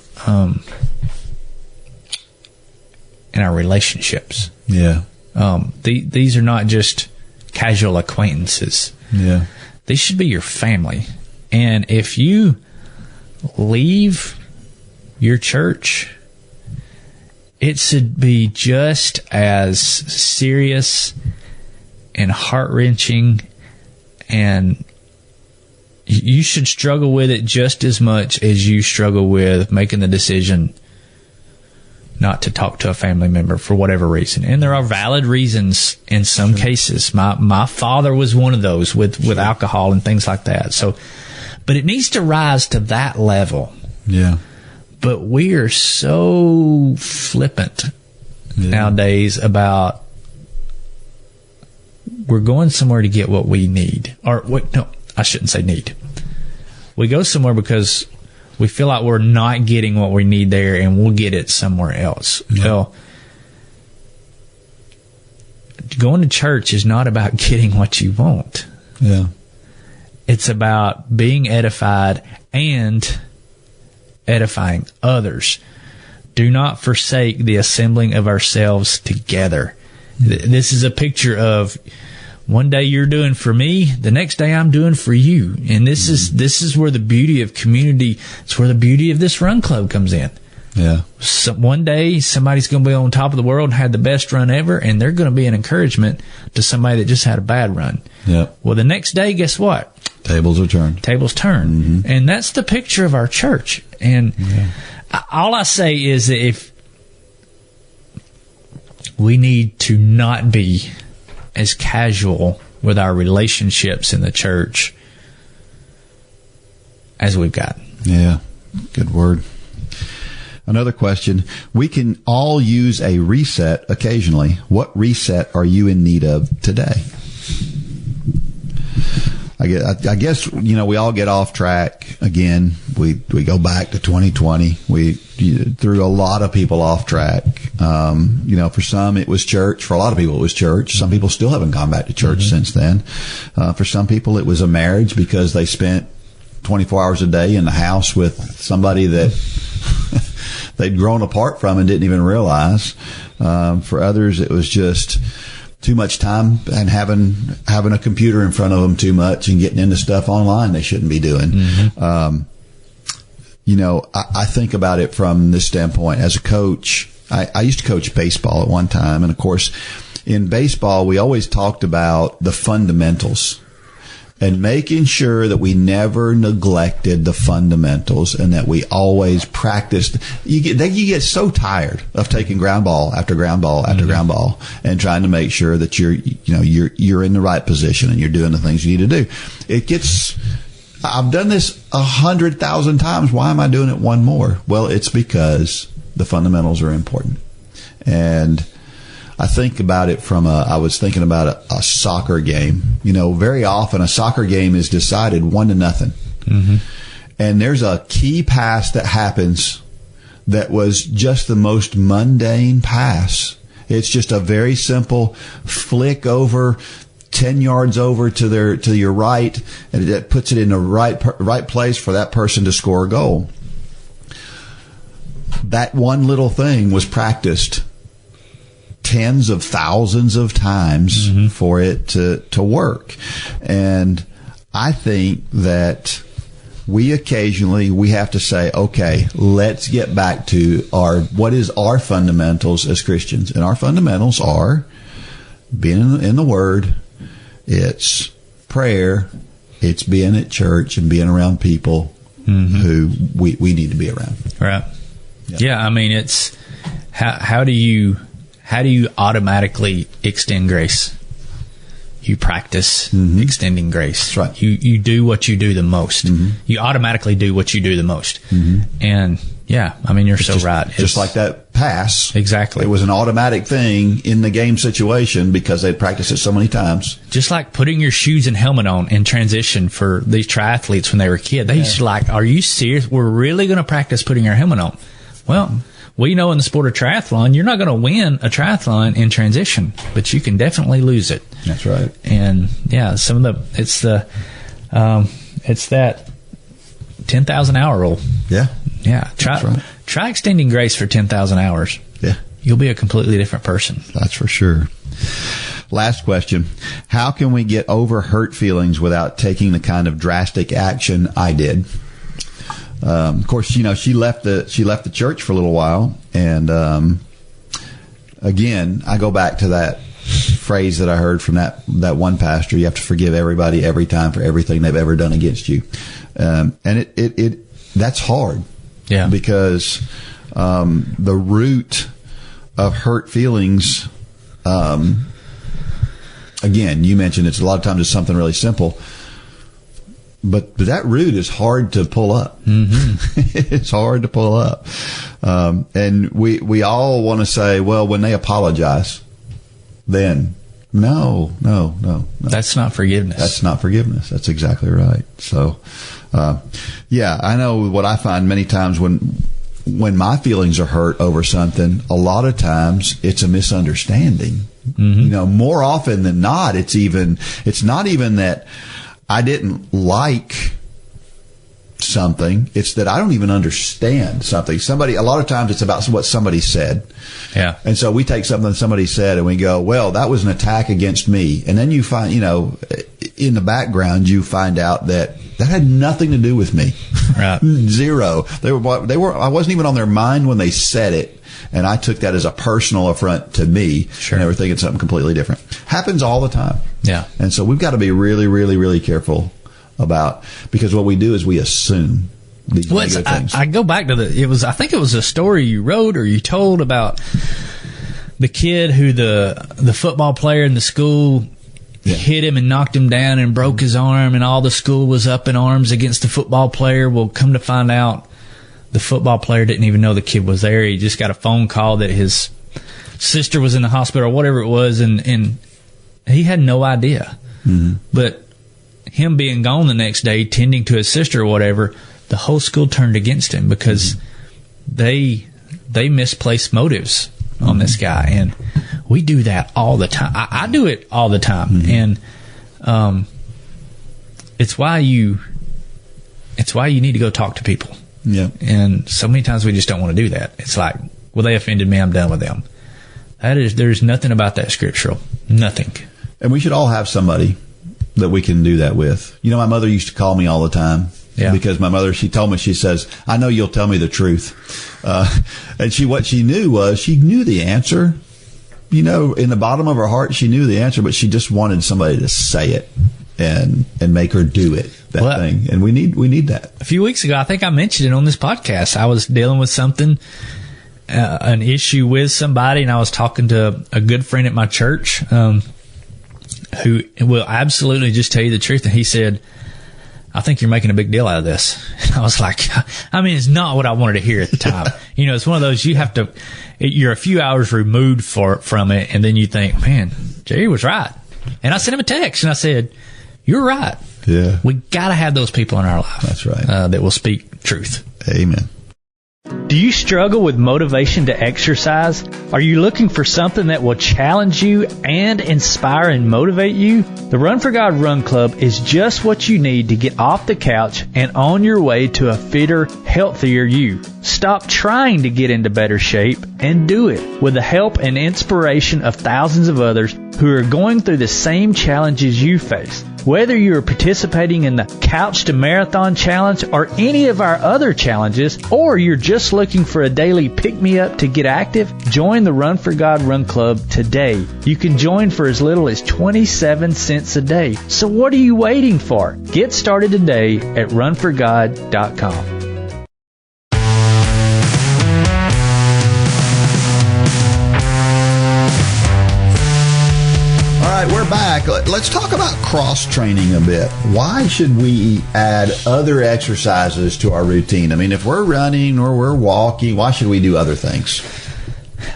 relationships. Yeah. These are not just casual acquaintances. Yeah. They should be your family. And if you leave your church, it should be just as serious and heart-wrenching, and you should struggle with it just as much as you struggle with making the decision not to talk to a family member for whatever reason. And there are valid reasons in some cases. My father was one of those with alcohol and things like that. So, but it needs to rise to that level. Yeah. But we are so flippant nowadays about we're going somewhere to get what we need. Or no, I shouldn't say need. We go somewhere because we feel like we're not getting what we need there, and we'll get it somewhere else. Yeah. Well, going to church is not about getting what you want. Yeah. It's about being edified and edifying others. Do not forsake the assembling of ourselves together. This is a picture of one day you're doing for me, the next day I'm doing for you. And this is where the beauty of community, it's where the beauty of this run club comes in. Yeah. So one day somebody's going to be on top of the world and had the best run ever, and they're going to be an encouragement to somebody that just had a bad run. Yeah. Well, the next day, guess what? Tables are turned. Tables turn. Mm-hmm. And that's the picture of our church. And all I say is that if we need to not be as casual with our relationships in the church as we've got. Yeah. Good word. Another question. We can all use a reset occasionally. What reset are you in need of today? I guess, we all get off track again. We go back to 2020. We threw a lot of people off track. For some it was church. For a lot of people it was church. Some people still haven't gone back to church since then. For some people it was a marriage because they spent 24 hours a day in the house with somebody that they'd grown apart from and didn't even realize. For others it was just too much time and having a computer in front of them too much and getting into stuff online they shouldn't be doing. I think about it from this standpoint. As a coach, I used to coach baseball at one time. And of course, in baseball, we always talked about the fundamentals and making sure that we never neglected the fundamentals and that we always practiced. You get so tired of taking ground ball after ground ball after ground ball and trying to make sure that you're in the right position and you're doing the things you need to do. I've done this 100,000 times. Why am I doing it one more? Well, it's because the fundamentals are important. And I think about it I was thinking about a soccer game. Very often a soccer game is decided 1-0. And there's a key pass that happens that was just the most mundane pass. It's just a very simple flick over 10 yards over to your right, and it puts it in the right place for that person to score a goal. That one little thing was practiced tens of thousands of times for it to work. And I think that we have to say, okay, let's get back to what is our fundamentals as Christians. And our fundamentals are being in the Word, it's prayer, it's being at church and being around people who we need to be around. Right. Yeah, it's how do you automatically extend grace? You practice extending grace. That's right. You do what you do the most. You automatically do what you do the most. And you're so right. Just like that pass. Exactly. It was an automatic thing in the game situation because they'd practiced it so many times. Just like putting your shoes and helmet on in transition for these triathletes when they were a kid. They used to are you serious? We're really going to practice putting our helmet on. Well, we know in the sport of triathlon, you're not going to win a triathlon in transition, but you can definitely lose it. That's right. And it's that 10,000 hour rule. Yeah. Yeah. Try extending grace for 10,000 hours. Yeah. You'll be a completely different person. That's for sure. Last question. How can we get over hurt feelings without taking the kind of drastic action I did? Of course, she left the church for a little while. And, again, I go back to that phrase that I heard from that one pastor. You have to forgive everybody every time for everything they've ever done against you. And that's hard. Yeah. Because, the root of hurt feelings, again, you mentioned a lot of times it's something really simple. But that root is hard to pull up. It's hard to pull up. And we all want to say, well, when they apologize, then no. That's not forgiveness. That's not forgiveness. That's exactly right. So, I know what I find many times when my feelings are hurt over something, a lot of times it's a misunderstanding. More often than not, it's not even that I didn't like something. It's that I don't even understand something. A lot of times it's about what somebody said. Yeah. And so we take something somebody said and we go, well, that was an attack against me. And then you find, in the background, you find out that had nothing to do with me. Right. Zero. They were, I wasn't even on their mind when they said it. And I took that as a personal affront to me. Sure. And they were thinking something completely different. Happens all the time. Yeah. And so we've got to be really, really, really careful because what we do is we assume these negative things. I go back to I think it was a story you wrote or you told about the kid who the football player in the school hit him and knocked him down and broke his arm, and all the school was up in arms against the football player. Well, come to find out, the football player didn't even know the kid was there. He just got a phone call that his sister was in the hospital or whatever it was, and he had no idea. Mm-hmm. But him being gone the next day, tending to his sister or whatever, the whole school turned against him because they misplaced motives on this guy. And we do that all the time. I do it all the time. And it's why you need to go talk to people. Yeah. And so many times we just don't want to do that. It's like, well, they offended me, I'm done with them. There's nothing about that scriptural. Nothing. And we should all have somebody that we can do that with. You know, my mother used to call me all the time. Yeah. Because my mother, she told me, she says, I know you'll tell me the truth. And what she knew was, she knew the answer. You know, in the bottom of her heart, she knew the answer, but she just wanted somebody to say it and make her do it, thing. And we need that. A few weeks ago, I think I mentioned it on this podcast. I was dealing with something, an issue with somebody, and I was talking to a good friend at my church, who will absolutely just tell you the truth. And he said, I think you're making a big deal out of this. And I was like, I mean, it's not what I wanted to hear at the time. You know, it's one of those, you're a few hours removed from it, and then you think, man, Jerry was right. And I sent him a text, and I said, you're right. Yeah. We got to have those people in our life. That's right. That will speak truth. Amen. Do you struggle with motivation to exercise? Are you looking for something that will challenge you and inspire and motivate you? The Run for God Run Club is just what you need to get off the couch and on your way to a fitter, healthier you. Stop trying to get into better shape and do it with the help and inspiration of thousands of others who are going through the same challenges you face. Whether you are participating in the Couch to Marathon Challenge or any of our other challenges, or you're just looking for a daily pick-me-up to get active, join the Run for God Run Club today. You can join for as little as 27 cents a day. So what are you waiting for? Get started today at runforgod.com. We're back. Let's talk about cross-training a bit. Why should we add other exercises to our routine? I mean, if we're running or we're walking, why should we do other things?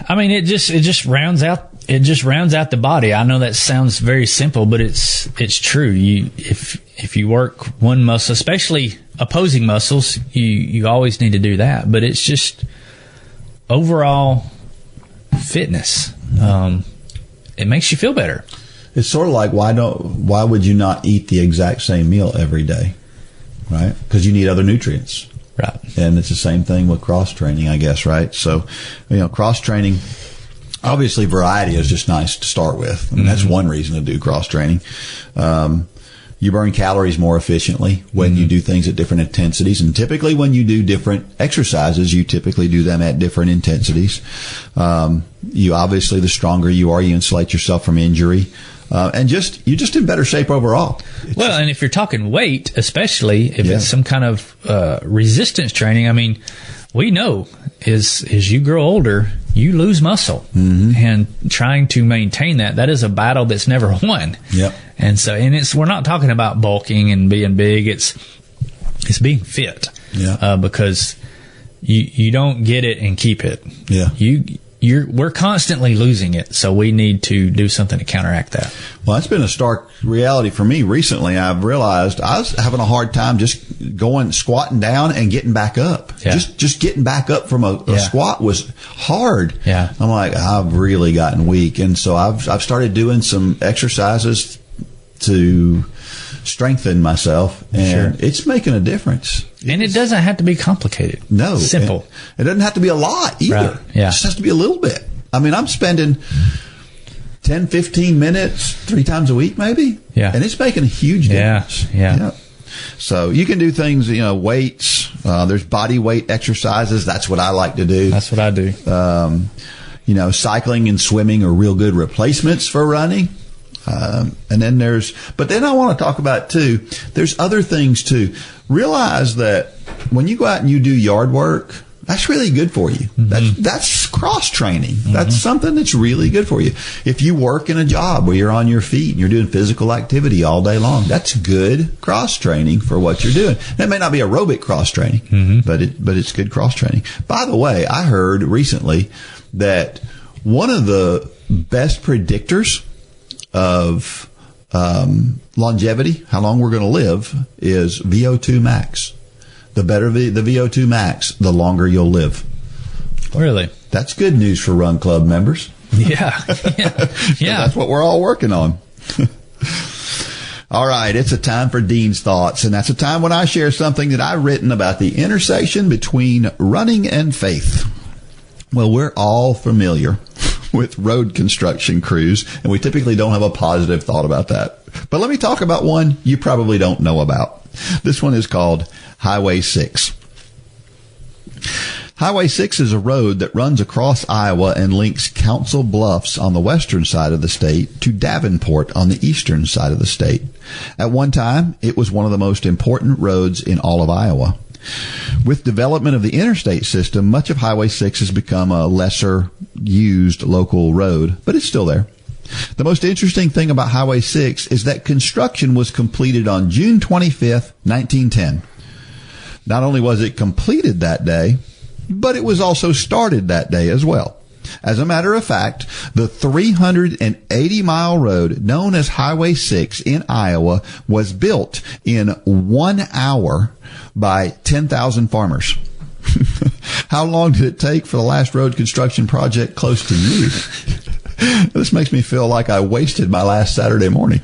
I mean, it just rounds out the body. I know that sounds very simple, but it's true. If you work one muscle, especially opposing muscles, you always need to do that. But it's just overall fitness. It makes you feel better. It's sort of like, why would you not eat the exact same meal every day, right? Because you need other nutrients. Right. And it's the same thing with cross-training, I guess, right? So, cross-training, obviously variety is just nice to start with. I mean, that's one reason to do cross-training. You burn calories more efficiently when you do things at different intensities. And typically when you do different exercises, you typically do them at different intensities. You obviously, the stronger you are, you insulate yourself from injury. And you're just in better shape overall. And if you're talking weight, especially if it's some kind of resistance training, I mean, we know as you grow older, you lose muscle. And trying to maintain that is a battle that's never won. Yep. And so, we're not talking about bulking and being big. It's being fit. Yeah. Because you don't get it and keep it. Yeah. We're constantly losing it, so we need to do something to counteract that. Well, that's been a stark reality for me recently. I've realized I was having a hard time just squatting down and getting back up. Yeah. Just getting back up from a squat was hard. Yeah. I'm like, I've really gotten weak. And so I've started doing some exercises to strengthen myself, and it's making a difference. And it doesn't have to be complicated. No. Simple. It doesn't have to be a lot either. Right. Yeah. It just has to be a little bit. I mean, I'm spending 10, 15 minutes 3 times a week maybe. Yeah. And it's making a huge difference. Yeah. So you can do things, weights. There's body weight exercises. That's what I like to do. That's what I do. Cycling and swimming are real good replacements for running. But then I want to talk about too, there's other things too. Realize that when you go out and you do yard work, That's really good for you. That's cross-training. That's something that's really good for you. If you work in a job where you're on your feet and you're doing physical activity all day long, that's good cross-training for what you're doing. That may not be aerobic cross-training, but it's good cross-training. By the way, I heard recently that one of the best predictors of longevity, how long we're going to live, is VO2 max. The better the VO2 max, the longer you'll live. Really? That's good news for Run Club members. Yeah. That's what we're all working on. All right, it's a time for Dean's Thoughts, and that's a time when I share something that I've written about the intersection between running and faith. Well, we're all familiar with road construction crews, and we typically don't have a positive thought about that. But let me talk about one you probably don't know about. This one is called Highway 6. Highway 6 is a road that runs across Iowa and links Council Bluffs on the western side of the state to Davenport on the eastern side of the state. At one time, it was one of the most important roads in all of Iowa. With development of the interstate system, much of Highway 6 has become a lesser used local road, but it's still there. The most interesting thing about Highway 6 is that construction was completed on June 25th, 1910. Not only was it completed that day, but it was also started that day as well. As a matter of fact, the 380-mile road known as Highway 6 in Iowa was built in 1 hour by 10,000 farmers. How long did it take for the last road construction project close to you? This makes me feel like I wasted my last Saturday morning.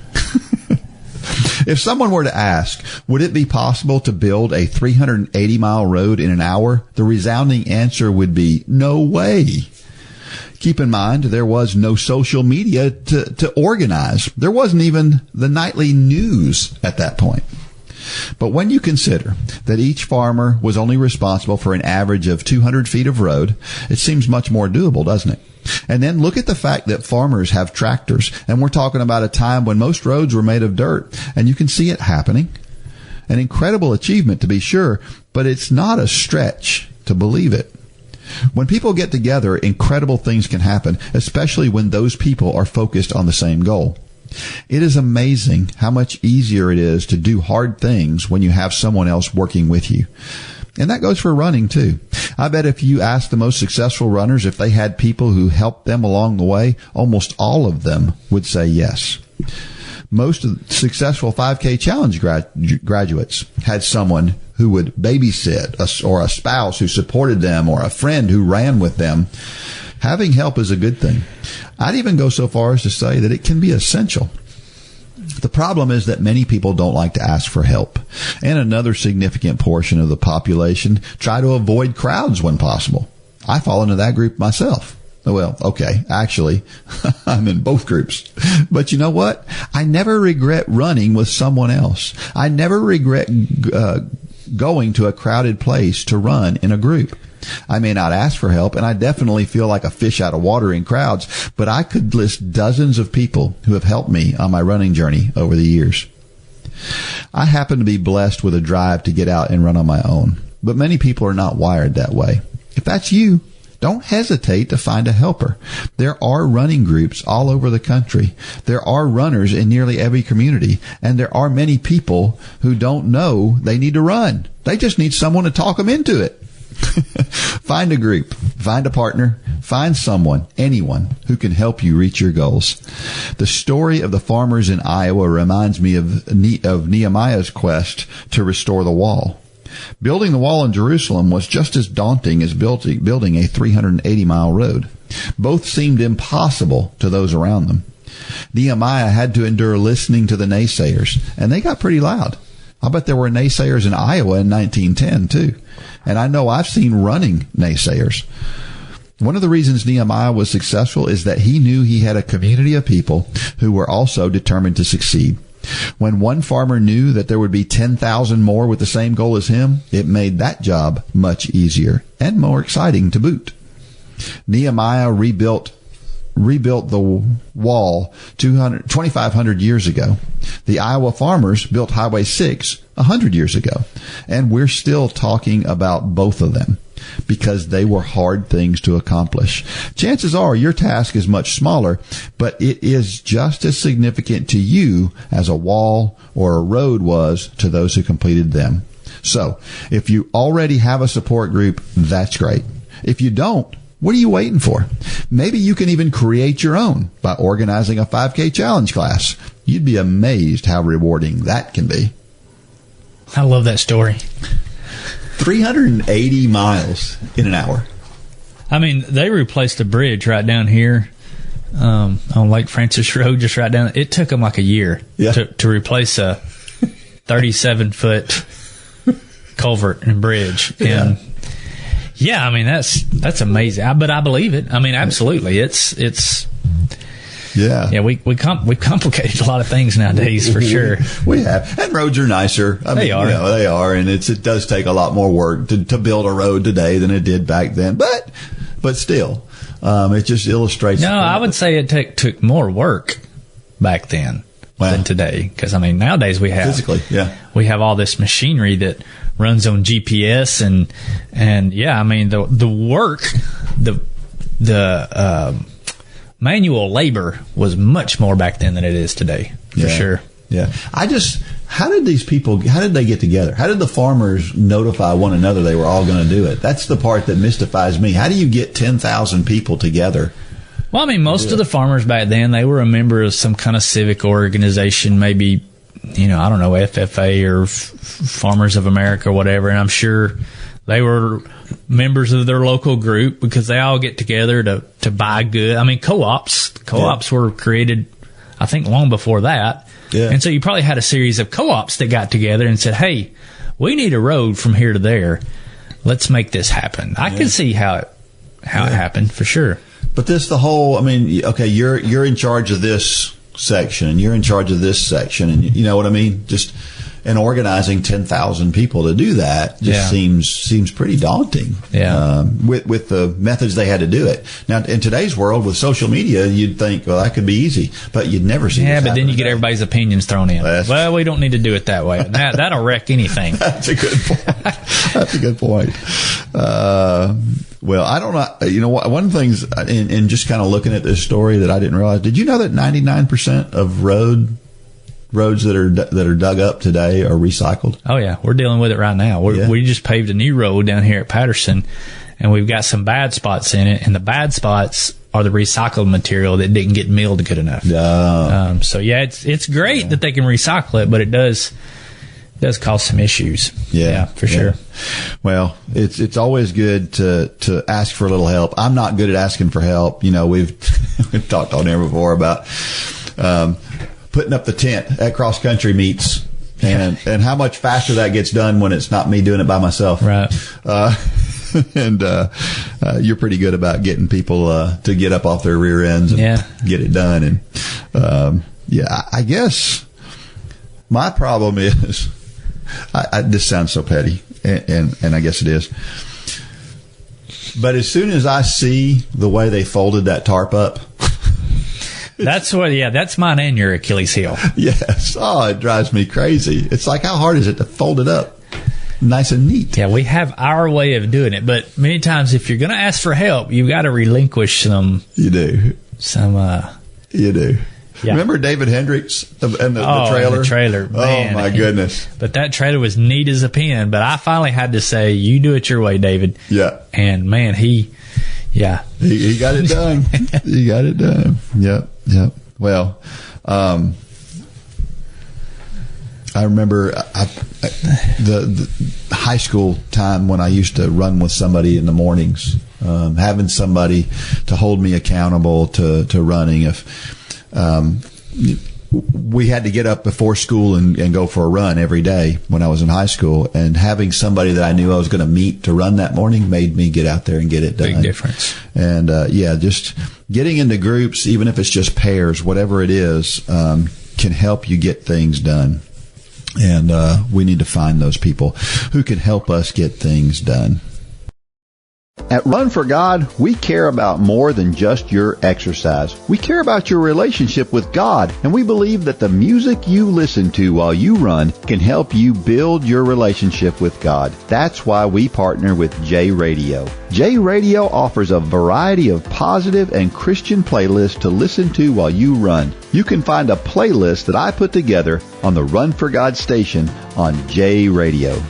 If someone were to ask, would it be possible to build a 380-mile road in an hour? The resounding answer would be, no way. Keep in mind, there was no social media to organize. There wasn't even the nightly news at that point. But when you consider that each farmer was only responsible for an average of 200 feet of road, it seems much more doable, doesn't it? And then look at the fact that farmers have tractors, and we're talking about a time when most roads were made of dirt, and you can see it happening. An incredible achievement, to be sure, but it's not a stretch to believe it. When people get together, incredible things can happen, especially when those people are focused on the same goal. It is amazing how much easier it is to do hard things when you have someone else working with you. And that goes for running, too. I bet if you asked the most successful runners if they had people who helped them along the way, almost all of them would say yes. Most of the successful 5K Challenge graduates had someone who would babysit, or a spouse who supported them, or a friend who ran with them. Having help is a good thing. I'd even go so far as to say that it can be essential. The problem is that many people don't like to ask for help, and another significant portion of the population try to avoid crowds when possible. I fall into that group myself. Well, okay, actually, I'm in both groups. But you know what? I never regret running with someone else. I never regret going to a crowded place to run in a group. I may not ask for help, and I definitely feel like a fish out of water in crowds, but I could list dozens of people who have helped me on my running journey over the years. I happen to be blessed with a drive to get out and run on my own, but many people are not wired that way. If that's you, don't hesitate to find a helper. There are running groups all over the country. There are runners in nearly every community, and there are many people who don't know they need to run. They just need someone to talk them into it. Find a group, find a partner, find someone, anyone who can help you reach your goals. The story of the farmers in Iowa reminds me of Nehemiah's quest to restore the wall. Building the wall in Jerusalem was just as daunting as building a 380-mile road. Both seemed impossible to those around them. Nehemiah had to endure listening to the naysayers, and they got pretty loud. I bet there were naysayers in Iowa in 1910, too. And I know I've seen running naysayers. One of the reasons Nehemiah was successful is that he knew he had a community of people who were also determined to succeed. When one farmer knew that there would be 10,000 more with the same goal as him, it made that job much easier and more exciting to boot. Nehemiah rebuilt the wall 2,500 years ago. The Iowa farmers built Highway 6 100 years ago, and we're still talking about both of them. because they were hard things to accomplish. Chances are your task is much smaller, but it is just as significant to you as a wall or a road was to those who completed them. So, if you already have a support group, that's great. If you don't, what are you waiting for? Maybe you can even create your own by organizing a 5K challenge class. You'd be amazed how rewarding that can be. I love that story. 380 miles in an hour. I mean, they replaced a bridge right down here on Lake Francis Road, just right down. It took them like a year to replace a 37-foot culvert and bridge. And yeah, I mean, that's amazing. But I believe it. I mean, absolutely. It's we complicated a lot of things nowadays, for sure. We have, and roads are nicer. They are, and it does take a lot more work to build a road today than it did back then. But still, it just illustrates. No, I would say it took more work back then than today, because I mean, nowadays we have we have all this machinery that runs on GPS and I mean the work, the manual labor was much more back then than it is today, for sure. Yeah. How did they get together? How did the farmers notify one another they were all going to do it? That's the part that mystifies me. How do you get 10,000 people together? Well, I mean, most of the farmers back then, they were a member of some kind of civic organization, maybe, I don't know, FFA or Farmers of America or whatever, and I'm sure they were members of their local group because they all get together to buy good. I mean, co-ops were created, I think, long before that. Yeah. And so you probably had a series of co-ops that got together and said, hey, we need a road from here to there. Let's make this happen. I can see how it happened, for sure. But you're in charge of this section and you're in charge of this section, and you know what I mean? And organizing 10,000 people to do that just seems pretty daunting. Yeah. With the methods they had to do it. Now, in today's world with social media, you'd think, well, that could be easy, but you'd never see. Yeah, but then you get everybody's opinions thrown in. Well, we don't need to do it that way. That'll wreck anything. That's a good point. Well, I don't know. One of the things in just kind of looking at this story that I didn't realize. Did you know that 99% of roads that are dug up today are recycled? Oh yeah, we're dealing with it right now. We just paved a new road down here at Patterson, and we've got some bad spots in it, and the bad spots are the recycled material that didn't get milled good enough. So it's great that they can recycle it, but it does cause some issues. Yeah, for sure. Well, it's always good to ask for a little help. I'm not good at asking for help. We've talked on here before about putting up the tent at cross country meets and how much faster that gets done when it's not me doing it by myself. Right. And you're pretty good about getting people to get up off their rear ends and get it done. And I guess my problem is this sounds so petty, and I guess it is. But as soon as I see the way they folded that tarp up, that's mine and your Achilles heel. Yes. Oh, it drives me crazy. It's like, how hard is it to fold it up nice and neat? Yeah, we have our way of doing it, but many times if you're going to ask for help, you've got to relinquish some. You do. You do. Yeah. Remember David Hendricks and the trailer? The trailer. Man, oh, my goodness. But that trailer was neat as a pin, but I finally had to say, you do it your way, David. Yeah. And, man, he got it done. He got it done. Yep. Well, I remember the high school time when I used to run with somebody in the mornings, having somebody to hold me accountable to running. If we had to get up before school and go for a run every day when I was in high school, and having somebody that I knew I was going to meet to run that morning made me get out there and get it done. Big difference. And just getting into groups, even if it's just pairs, whatever it is, can help you get things done. And we need to find those people who can help us get things done. At Run for God, we care about more than just your exercise. We care about your relationship with God, and we believe that the music you listen to while you run can help you build your relationship with God. That's why we partner with J Radio. J Radio offers a variety of positive and Christian playlists to listen to while you run. You can find a playlist that I put together on the Run for God station on J Radio.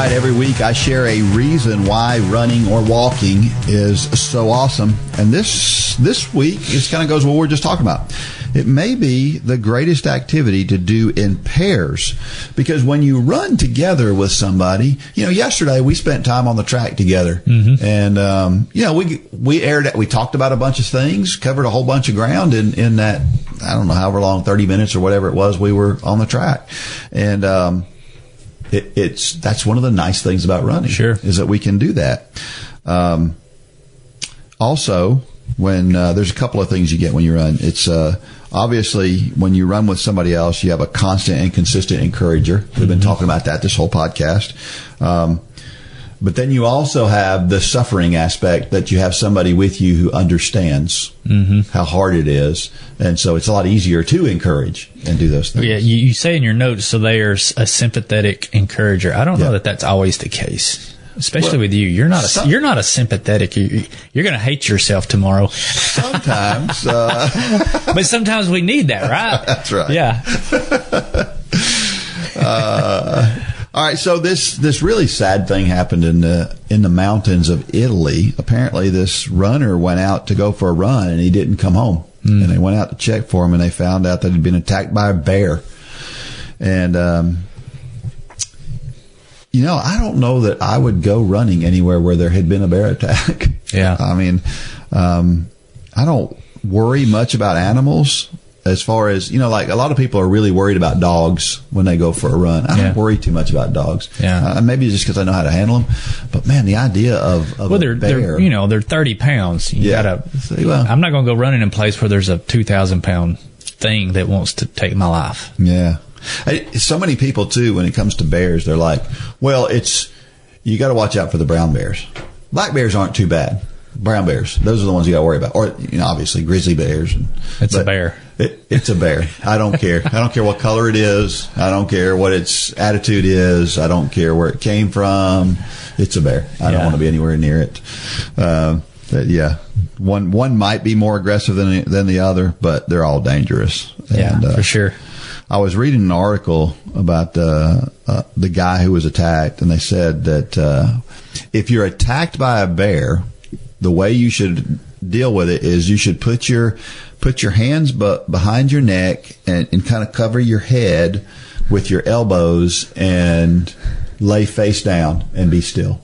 Every week I share a reason why running or walking is so awesome. And this week, it kind of goes what we're just talking about. It may be the greatest activity to do in pairs, because when you run together with somebody, yesterday we spent time on the track together, and we talked about a bunch of things, covered a whole bunch of ground in that, I don't know, however long, 30 minutes or whatever it was we were on the track. And that's one of the nice things about running, is that we can do that. Also, when there's a couple of things you get when you run. It's obviously when you run with somebody else, you have a constant and consistent encourager. We've been talking about that this whole podcast. But then you also have the suffering aspect, that you have somebody with you who understands how hard it is. And so it's a lot easier to encourage and do those things. Yeah, you say in your notes, so they are a sympathetic encourager. I don't know that that's always the case, especially with you. You're not a sympathetic. You're going to hate yourself tomorrow. Sometimes. But sometimes we need that, right? That's right. Yeah. All right, so this really sad thing happened in the mountains of Italy. Apparently, this runner went out to go for a run, and he didn't come home. And they went out to check for him, and they found out that he'd been attacked by a bear. And I don't know that I would go running anywhere where there had been a bear attack. Yeah, I mean, I don't worry much about animals. As far as, like a lot of people are really worried about dogs when they go for a run. I don't worry too much about dogs. Yeah. Maybe it's just because I know how to handle them. But man, the idea of a bear. They're 30 pounds. I'm not going to go running in a place where there's a 2,000-pound thing that wants to take my life. Yeah. So many people too, when it comes to bears, they're like, well, you got to watch out for the brown bears. Black bears aren't too bad. Brown bears, those are the ones you got to worry about. Or, obviously grizzly bears. It's a bear. It's a bear. I don't care. I don't care what color it is. I don't care what its attitude is. I don't care where it came from. It's a bear. I don't want to be anywhere near it. One might be more aggressive than the other, but they're all dangerous. And, for sure. I was reading an article about the guy who was attacked, and they said that if you're attacked by a bear, the way you should deal with it is you should put your hands behind your neck and kind of cover your head with your elbows and lay face down and be still.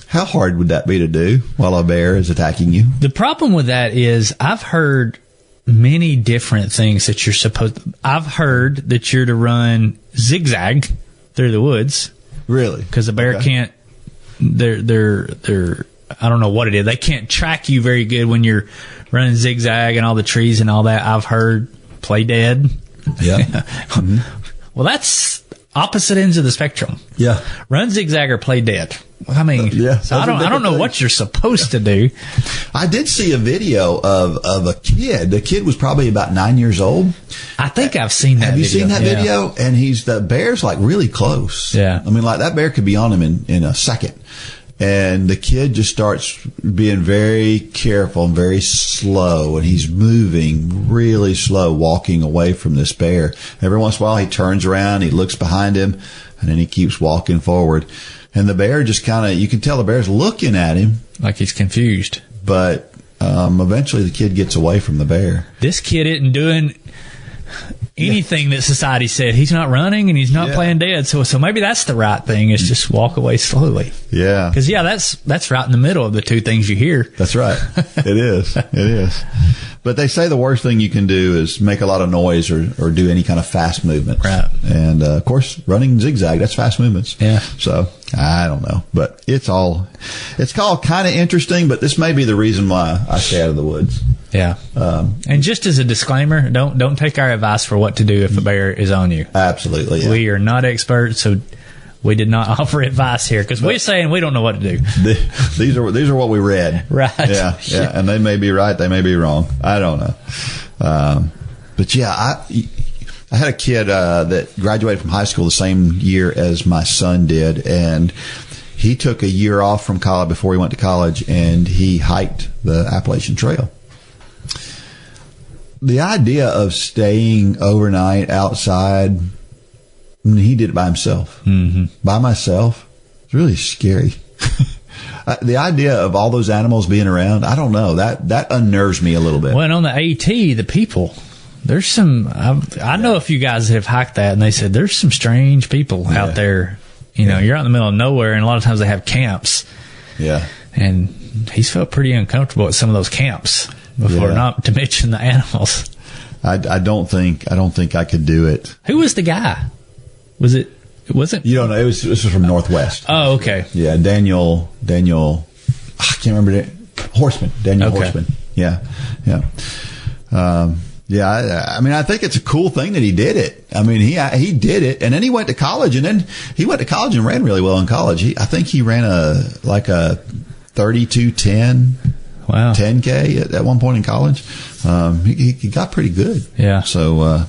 How hard would that be to do while a bear is attacking you? The problem with that is I've heard many different things that you're supposed to. I've heard that you're to run zigzag through the woods. Really? Because the bear can't. They're I don't know what it is. They can't track you very good when you're running zigzag and all the trees and all that. I've heard play dead. Yeah. Well, that's opposite ends of the spectrum. Yeah. Run zigzag or play dead. I mean, so I don't know what you're supposed to do. I did see a video of a kid. The kid was probably about 9 years old. I think I've seen that. Have you video. seen that video? And the bear's like really close. Yeah. I mean, like that bear could be on him in a second. And the kid just starts being very careful and very slow, and he's moving really slow, walking away from this bear. Every once in a while, he turns around, he looks behind him, and then he keeps walking forward. And the bear just you can tell the bear's looking at him. Like he's confused. But eventually the kid gets away from the bear. This kid isn't doing anything that society said. He's not running and he's not playing dead. So maybe that's the right thing, is just walk away slowly. Yeah. Because, that's right in the middle of the two things you hear. That's right. It is. It is. But they say the worst thing you can do is make a lot of noise or do any kind of fast movements. Right. And, of course, running zigzag, that's fast movements. Yeah. So, I don't know. But it's all kind of interesting, but this may be the reason why I stay out of the woods. Yeah. And just as a disclaimer, don't take our advice for what to do if a bear is on you. Absolutely. Yeah. We are not experts, so we did not offer advice here because we're saying we don't know what to do. These are what we read. Right. Yeah. And they may be right. They may be wrong. I don't know. But yeah, I had a kid that graduated from high school the same year as my son did, and he took a year off from college before he went to college, and he hiked the Appalachian Trail. The idea of staying overnight outside, he did it by himself. Mm-hmm. By myself, it's really scary. The idea of all those animals being around, I don't know, that unnerves me a little bit. Well, and on the AT, the people, there's some, I know a few guys that have hiked that, and they said there's some strange people out there. You know, you're out in the middle of nowhere, and a lot of times they have camps. Yeah. And he's felt pretty uncomfortable at some of those camps before, not to mention the animals. I don't think I could do it. Who was the guy? Was it? You don't know. This was from Northwest. Oh, okay. Yeah, Daniel. I can't remember it. Horseman. Daniel Horseman. Yeah. I mean, I think it's a cool thing that he did it. I mean, he did it, and then he went to college, and ran really well in college. I think he ran a 32:10. Wow. 10K at one point in college. He got pretty good. Yeah. So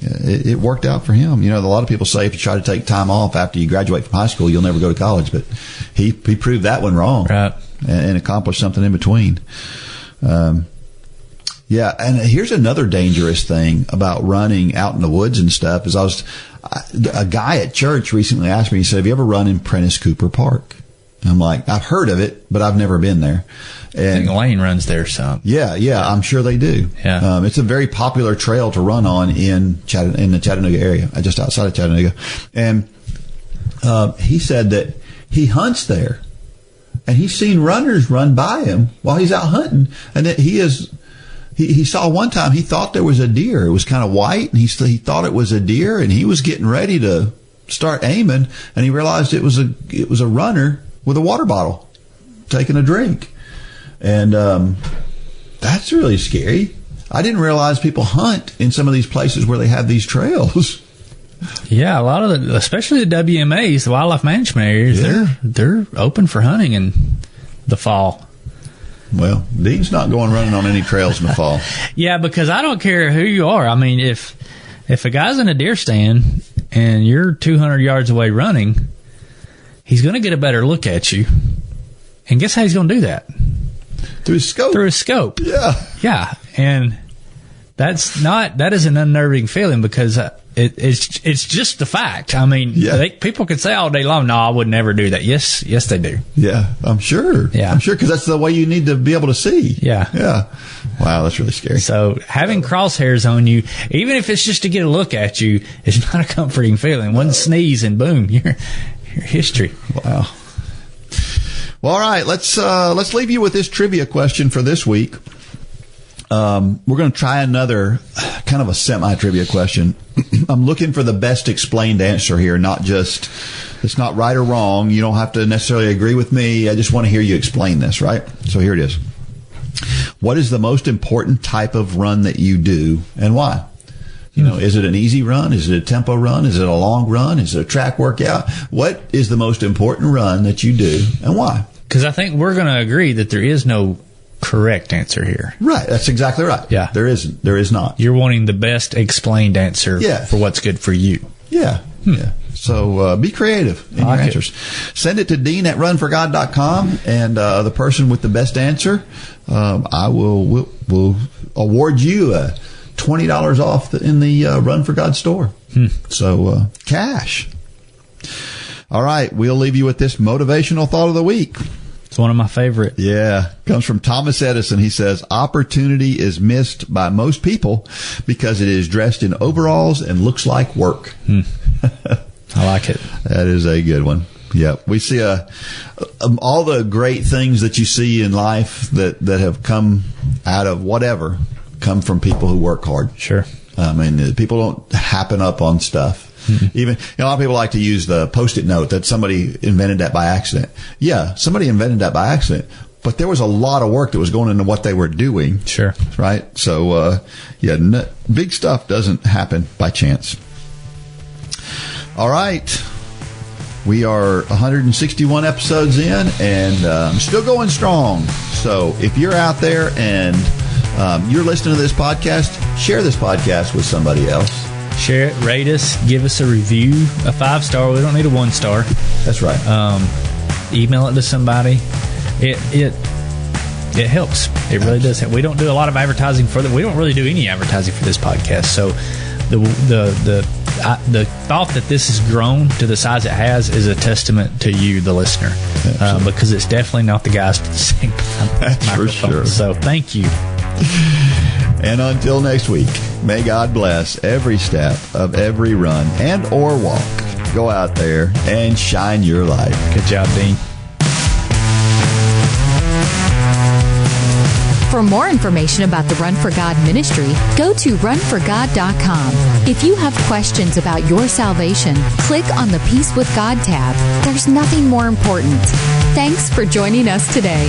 it worked out for him. You know, a lot of people say if you try to take time off after you graduate from high school, you'll never go to college. But he proved that one wrong. Right. And accomplished something in between. Yeah, and here's another dangerous thing about running out in the woods and stuff is a guy at church recently asked me, he said, have you ever run in Prentice Cooper Park? And I'm like, I've heard of it, but I've never been there. And I think Lane runs there some. Yeah, I'm sure they do. Yeah. It's a very popular trail to run on in the Chattanooga area, just outside of Chattanooga. And he said that he hunts there, and he's seen runners run by him while he's out hunting, and that he saw one time he thought there was a deer. It was kind of white, and he thought it was a deer, and he was getting ready to start aiming, and he realized it was a runner with a water bottle taking a drink. And that's really scary. I didn't realize people hunt in some of these places where they have these trails. Yeah, a lot of especially the WMAs, the wildlife management areas, they're open for hunting in the fall. Well, Dean's not going running on any trails in the fall. Yeah, because I don't care who you are. I mean, if a guy's in a deer stand and you're 200 yards away running, he's going to get a better look at you. And guess how he's going to do that? Through his scope. Yeah. Yeah. And that is an unnerving feeling because it's just the fact. I mean, people could say all day long, no, I would never do that. Yes, they do. Yeah, I'm sure. Yeah. I'm sure because that's the way you need to be able to see. Yeah. Yeah. Wow, that's really scary. So having crosshairs on you, even if it's just to get a look at you, is not a comforting feeling. One sneeze and boom, you're history. Wow. Well, all right, let's leave you with this trivia question for this week. We're going to try another kind of a semi-trivia question. I'm looking for the best explained answer here, not just, it's not right or wrong. You don't have to necessarily agree with me. I just want to hear you explain this, right? So here it is. What is the most important type of run that you do and why? You know, is it an easy run? Is it a tempo run? Is it a long run? Is it a track workout? What is the most important run that you do and why? Because I think we're going to agree that there is no correct answer here. Right. That's exactly right. Yeah. There is not. You're wanting the best explained answer for what's good for you. Yeah. Yeah. So be creative in your answers. Send it to dean@runforgod.com, and the person with the best answer, I will award you $20 off in the Run for God store. So cash. All right. We'll leave you with this motivational thought of the week. It's one of my favorite. Yeah. Comes from Thomas Edison. He says, opportunity is missed by most people because it is dressed in overalls and looks like work. I like it. That is a good one. Yeah. We see all the great things that you see in life that have come out of whatever come from people who work hard. Sure. I mean, people don't happen up on stuff. Even a lot of people like to use the Post-it note that somebody invented that by accident. Yeah, somebody invented that by accident, but there was a lot of work that was going into what they were doing. Sure. Right? So, big stuff doesn't happen by chance. All right. We are 161 episodes in and still going strong. So if you're out there and you're listening to this podcast, share this podcast with somebody else. Share it, rate us, give us a review, a 5-star. We don't need a 1-star. That's right. Email it to somebody. It helps. It really does help. We don't do a lot of advertising for that. We don't really do any advertising for this podcast. So the thought that this has grown to the size it has is a testament to you, the listener, because it's definitely not the guys to the same time. That's for sure. So thank you. And until next week, may God bless every step of every run and or walk. Go out there and shine your light. Good job, Dean. For more information about the Run for God ministry, go to runforgod.com. If you have questions about your salvation, click on the Peace with God tab. There's nothing more important. Thanks for joining us today.